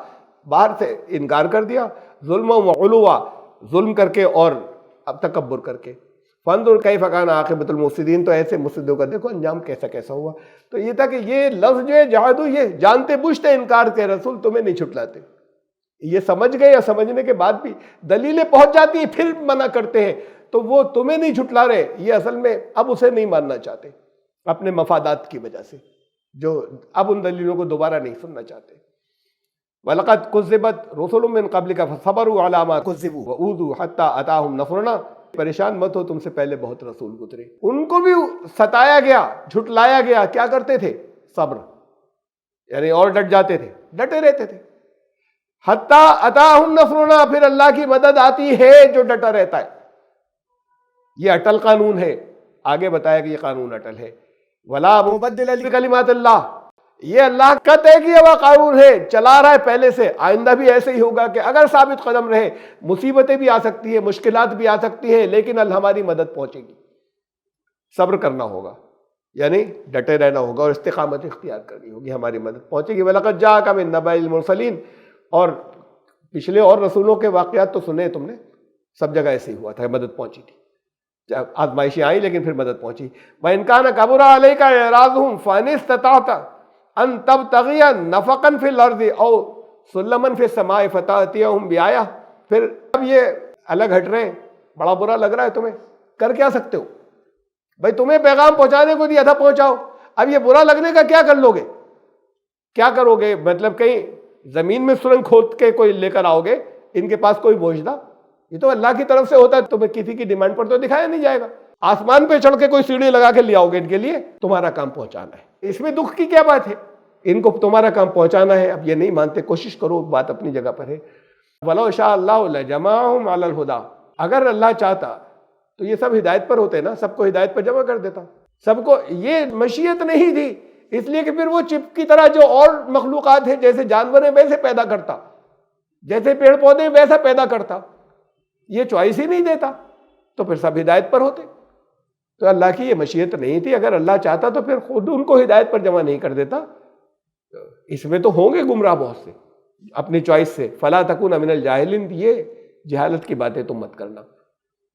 Speaker 1: باہر سے انکار کر دیا. ظلم و علوا, ظلم کر کے اور اب تکبر کر کے. فانظر کیف کان عاقبۃ المفسدین, تو ایسے مفسدوں کا دیکھو انجام کیسا کیسا ہوا. تو یہ تھا کہ یہ لفظ جو ہے جہادو, یہ جانتے بوجھتے انکار کے رسول تمہیں نہیں چھٹلاتے. یہ سمجھ گئے, یا سمجھنے کے بعد بھی دلیلیں پہنچ جاتی ہیں پھر منع کرتے ہیں, تو وہ تمہیں نہیں جھٹلا رہے. یہ اصل میں اب اسے نہیں ماننا چاہتے اپنے مفادات کی وجہ سے, جو اب ان دلیلوں کو دوبارہ نہیں سننا چاہتے. وَلَقَدْ كُذِّبَتْ رُسُلٌ مِّن قَبْلِكَ فَصَبَرُوا عَلَىٰ مَا كُذِّبُوا وَأُوذُوا حَتَّىٰ أَتَاهُمْ نَصْرُنَا. پریشان مت ہو, تم سے پہلے بہت رسول گزرے, ان کو بھی ستایا گیا, جھٹلایا گیا. کیا کرتے تھے؟ صبر, یعنی اور ڈٹ جاتے تھے, ڈٹے رہتے تھے. حَتَّىٰ أَتَاهُمْ نَصْرُنَا, پھر اللہ کی مدد آتی ہے جو ڈٹا رہتا ہے. یہ اٹل قانون ہے, آگے بتایا کہ یہ قانون اٹل ہے. وَلَا مُبَدِّلَ لِكَلِمَاتِ اللَّهِ, یہ اللہ کا طے کیا ہوا قانون ہے, چلا رہا ہے پہلے سے, آئندہ بھی ایسے ہی ہوگا کہ اگر ثابت قدم رہے, مصیبتیں بھی آ سکتی ہیں, مشکلات بھی آ سکتی ہیں, لیکن ہماری مدد پہنچے گی. صبر کرنا ہوگا, یعنی ڈٹے رہنا ہوگا اور استقامت اختیار کرنی ہوگی, ہماری مدد پہنچے گی. وَلَقَدْ جَاءَكَ مِن نَبَإِ الْمُرْسَلِينَ, اور پچھلے اور رسولوں کے واقعات تو سنے تم نے, سب جگہ ایسے ہی ہوا تھا, مدد پہنچی تھی. آزمائشیں آئی لیکن پھر مدد پہنچی. وَإِنْ كَانَ كَبُرَ عَلَيْكَ إِعْرَاضُهُمْ فَإِنِ اسْتَطَعْتَ أَن تَبْتَغِيَ نَفَقًا فِي الْأَرْضِ أَوْ سُلَّمًا فِي السَّمَاءِ فَتَأْتِيَهُمْ بِآيَةٍ. پھر اب یہ الگ ہٹ رہے ہیں, بڑا برا لگ رہا ہے تمہیں, کر کیا سکتے ہو بھائی؟ تمہیں پیغام پہنچانے کو دیا تھا, پہنچاؤ. اب یہ برا لگنے کا کیا کر لو گے, کیا کرو گے؟ مطلب کہیں زمین میں سرنگ کھود کے کوئی لے کر آؤ گے, ان کے پاس کوئی موجودہ؟ یہ تو اللہ کی طرف سے ہوتا ہے, تمہیں کسی کی ڈیمانڈ پر تو دکھایا نہیں جائے گا. آسمان پہ چڑھ کے کوئی سیڑھی لگا کے لے آؤ گے ان کے لیے, تمہارا کام پہنچانا ہے. اس میں دکھ کی کیا بات ہے؟ ان کو تمہارا کام پہنچانا ہے. اب یہ نہیں مانتے, کوشش کرو, بات اپنی جگہ پر ہے. وَلَوْ شَاءَ اللَّهُ لَجَمَعَهُمْ عَلَى الْهُدَىٰ, اگر اللہ چاہتا تو یہ سب ہدایت پر ہوتے نا, سب کو ہدایت پر جمع کر دیتا. سب کو یہ مشیت نہیں تھی, اس لیے کہ پھر وہ چپ کی طرح جو اور مخلوقات ہیں, جیسے جانور ہیں ویسے پیدا کرتا, جیسے پیڑ پودے ویسا پیدا کرتا. یہ چوائس ہی نہیں دیتا, تو پھر سب ہدایت پر ہوتے. تو اللہ کی یہ مشیت نہیں تھی. اگر اللہ چاہتا تو پھر خود ان کو ہدایت پر جمع نہیں کر دیتا. اس میں تو ہوں گے گمراہ بہت سے اپنی چوائس سے. فلا تکون من الجاہلین، یہ جہالت کی باتیں تم مت کرنا.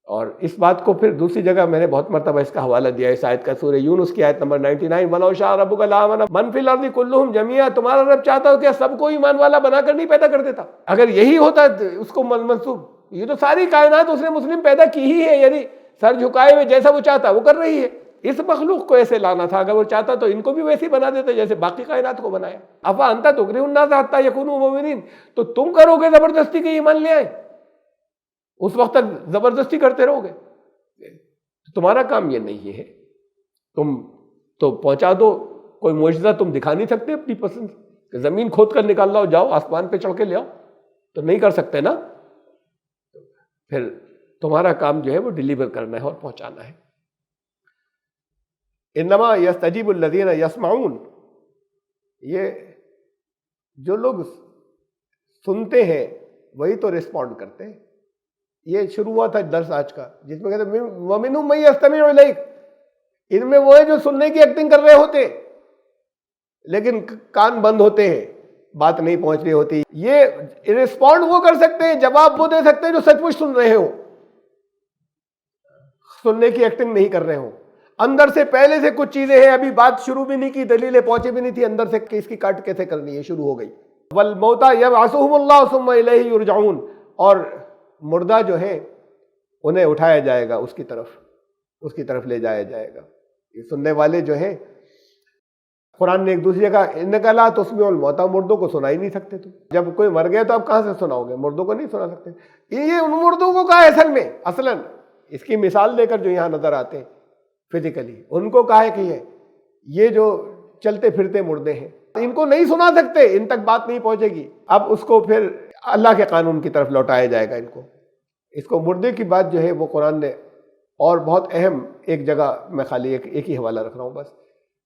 Speaker 1: اور اس بات کو پھر دوسری جگہ میں نے بہت مرتبہ اس کا حوالہ دیا اس آیت کا، سورہ یونس کی آیت نمبر 99، وَلَوْ شَاءَ رَبُّكَ لَآمَنَ مَنْ فِي الْأَرْضِ كُلُّهُمْ جَمِيعًا. تمہارا رب چاہتا ہو کہ سب کو ایمان والا بنا کر نہیں پیدا کر دیتا؟ اگر یہی ہوتا اس کو منسوب، یہ تو ساری کائنات اس نے مسلم پیدا کی ہی ہے، یعنی سر جھکائے ہوئے جیسا وہ چاہتا وہ کر رہی ہے. اس مخلوق کو ایسے لانا تھا، اگر وہ چاہتا تو ان کو بھی ویسے ہی بنا دیتا جیسے باقی کائنات کو بنایا. افانت تکرہ الناس حتی یکونوا مؤمنین، تو تم کرو گے زبردستی کہ ایمان لے آئے؟ اس وقت تک زبردستی کرتے رہو گے. تمہارا کام یہ نہیں ہے. تم تو پہنچا دو، کوئی معجزہ تم دکھا نہیں سکتے اپنی پسند کہ زمین کھود کر نکال لاؤ، جاؤ آسمان پہ چڑھ کے لے آؤ، تو نہیں کر سکتے نا. پھر تمہارا کام جو ہے وہ ڈیلیور کرنا ہے اور پہنچانا ہے. انما یستجیب الذین یسمعون، یہ جو لوگ سنتے ہیں وہی تو ریسپونڈ کرتے ہیں. یہ شروع ہوا تھا درس آج کا جس میں کہتے ہیں وَمِنْهُم مَن يَسْتَمِعُ إِلَيْكَ، ان میں وہ ہے جو سننے کی ایکٹنگ کر رہے ہوتے لیکن کان بند ہوتے ہیں، بات نہیں پہنچ رہی ہوتی. یہ ریسپونڈ وہ کر سکتے ہیں، جواب وہ دے سکتے ہیں جو سچ مچ سن رہے ہو، سننے کی ایکٹنگ نہیں کر رہے ہو. اندر سے پہلے سے کچھ چیزیں ہیں، ابھی بات شروع بھی نہیں کی، دلیلیں پہنچے بھی نہیں تھی، اندر سے اس کی کاٹ کیسے کرنی ہے شروع ہو گئی. وَالْمَوْتَى يَبْعَثُهُمُ اللَّهُ ثُمَّ إِلَيْهِ يُرْجَعُونَ، اور مردہ جو ہے انہیں اٹھایا جائے گا، اس کی طرف لے جایا جائے گا. یہ سننے والے جو ہیں، قرآن نے ایک دوسری جگہ اِنَّكَ لَا تُسْمِعُ الْمَوْتَىٰ، مردوں کو سنا ہی نہیں سکتے. تو جب کوئی مر گیا تو آپ کہاں سے سناؤ گے؟ مردوں کو نہیں سنا سکتے. یہ ان مردوں کو کہا ہے اصل میں، اصلاً اس کی مثال دے کر جو یہاں نظر آتے ہیں فزیکلی، ان کو کہا ہے کہ یہ جو چلتے پھرتے مردے ہیں ان کو نہیں سنا سکتے، ان تک بات نہیں پہنچے گی. اب اس کو پھر اللہ کے قانون کی طرف لوٹایا جائے گا. اس کو مردے کی بات جو ہے وہ قرآن نے، اور بہت اہم ایک جگہ میں خالی ایک ہی حوالہ رکھ رہا ہوں بس،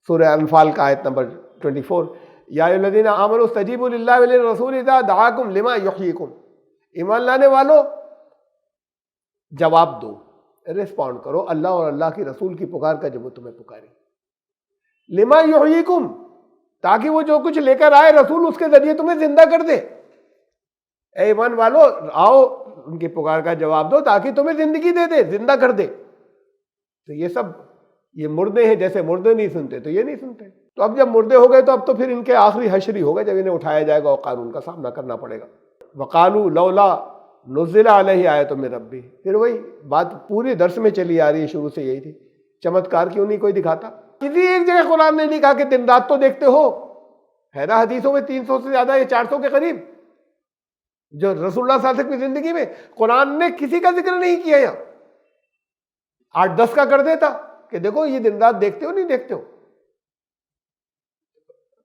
Speaker 1: سورہ انفال کا آیت نمبر 24، یا ایھا الذین آمنوا استجیبوا للہ وللرسول اذا دعاکم لما یحییکم. ایمان لانے والو جواب دو، ریسپونڈ کرو اللہ اور اللہ کی رسول کی پکار کا جب وہ تمہیں پکارے. لما یحییکم، تاکہ وہ جو کچھ لے کر آئے رسول اس کے ذریعے تمہیں زندہ کر دے. اے ایمان والو آؤ، ان کی پکار کا جواب دو تاکہ تمہیں زندگی دے دے، زندہ کر دے. تو یہ سب یہ مردے ہیں، جیسے مردے نہیں سنتے تو یہ نہیں سنتے. تو اب جب مردے ہو گئے تو اب تو پھر ان کے آخری حشری ہوگا جب انہیں اٹھایا جائے گا اور قانون کا سامنا کرنا پڑے گا. وقالوا لولا نزل علیہ آیۃ من ربہ، پھر وہی بات پورے درس میں چلی آ رہی ہے، شروع سے یہی تھی. چمتکار کیوں نہیں کوئی دکھاتا؟ کسی ایک جگہ قرآن نے نہیں کہا کہ دن رات تو دیکھتے ہو. ہے نا حدیثوں میں 300 سے زیادہ یا 400 کے قریب جو رسول اللہ صلی اللہ علیہ وسلم کی زندگی میں قرآن نے کسی کا ذکر نہیں کیا. یہاں 8-10 کا کر دیتا کہ دیکھو یہ دن رات دیکھتے ہو نہیں دیکھتے ہو.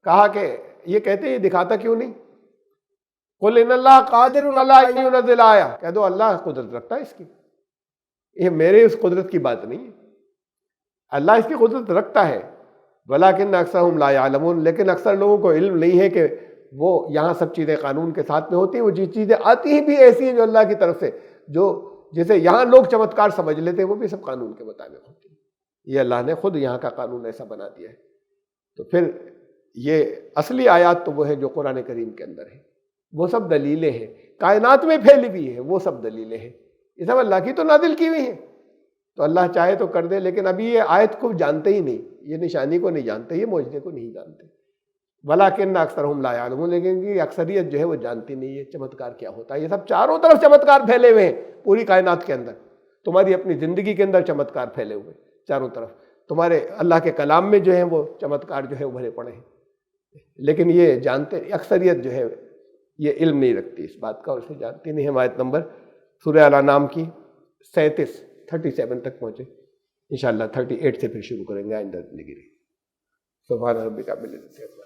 Speaker 1: کہا کہ یہ کہتے یہ دکھاتا کیوں نہیں؟ قل ان اللہ قادر علی ان ينزل آیہ، کہہ دو اللہ قدرت رکھتا ہے اس کی، یہ میرے اس قدرت کی بات نہیں ہے. اللہ اس کی قدرت رکھتا ہے، ولکن اکثرهم لا يعلمون، لیکن اکثر لوگوں کو علم نہیں ہے کہ وہ یہاں سب چیزیں قانون کے ساتھ میں ہوتی ہیں. وہ جو چیزیں آتی ہیں بھی ایسی ہیں جو اللہ کی طرف سے، جو جسے یہاں لوگ چمتکار سمجھ لیتے ہیں، وہ بھی سب قانون کے مطابق ہوتی ہیں. یہ اللہ نے خود یہاں کا قانون ایسا بنا دیا ہے. تو پھر یہ اصلی آیات تو وہ ہے جو قرآن کریم کے اندر ہے، وہ سب دلیلیں ہیں. کائنات میں پھیلی ہوئی ہے وہ سب دلیلیں ہیں، یہ سب اللہ کی تو نازل کی ہوئی ہیں. تو اللہ چاہے تو کر دے، لیکن ابھی یہ آیت کو جانتے ہی نہیں، یہ نشانی کو نہیں جانتے، یہ معجزے کو نہیں جانتے. وَلَٰكِنَّ أَكْثَرَهُمْ لَا يَعْلَمُونَ، لیکن کی اکثریت جو ہے وہ جانتی نہیں ہے چمتکار کیا ہوتا ہے. یہ سب چاروں طرف چمتکار پھیلے ہوئے ہیں پوری کائنات کے اندر. تمہاری اپنی زندگی کے اندر چمتکار پھیلے ہوئے چاروں طرف. تمہارے اللہ کے کلام میں جو ہیں وہ چمتکار جو ہے بھرے پڑے ہیں، لیکن یہ جانتے، اکثریت جو ہے یہ علم نہیں رکھتی اس بات کا، اور اسے جانتی نہیں. ہم آیت نمبر سورہ الانعام کی 37 تک پہنچے، انشاءاللہ 38 سے پھر شروع کریں گے آئندہ زندگی. سبحان ربک رب العزت عما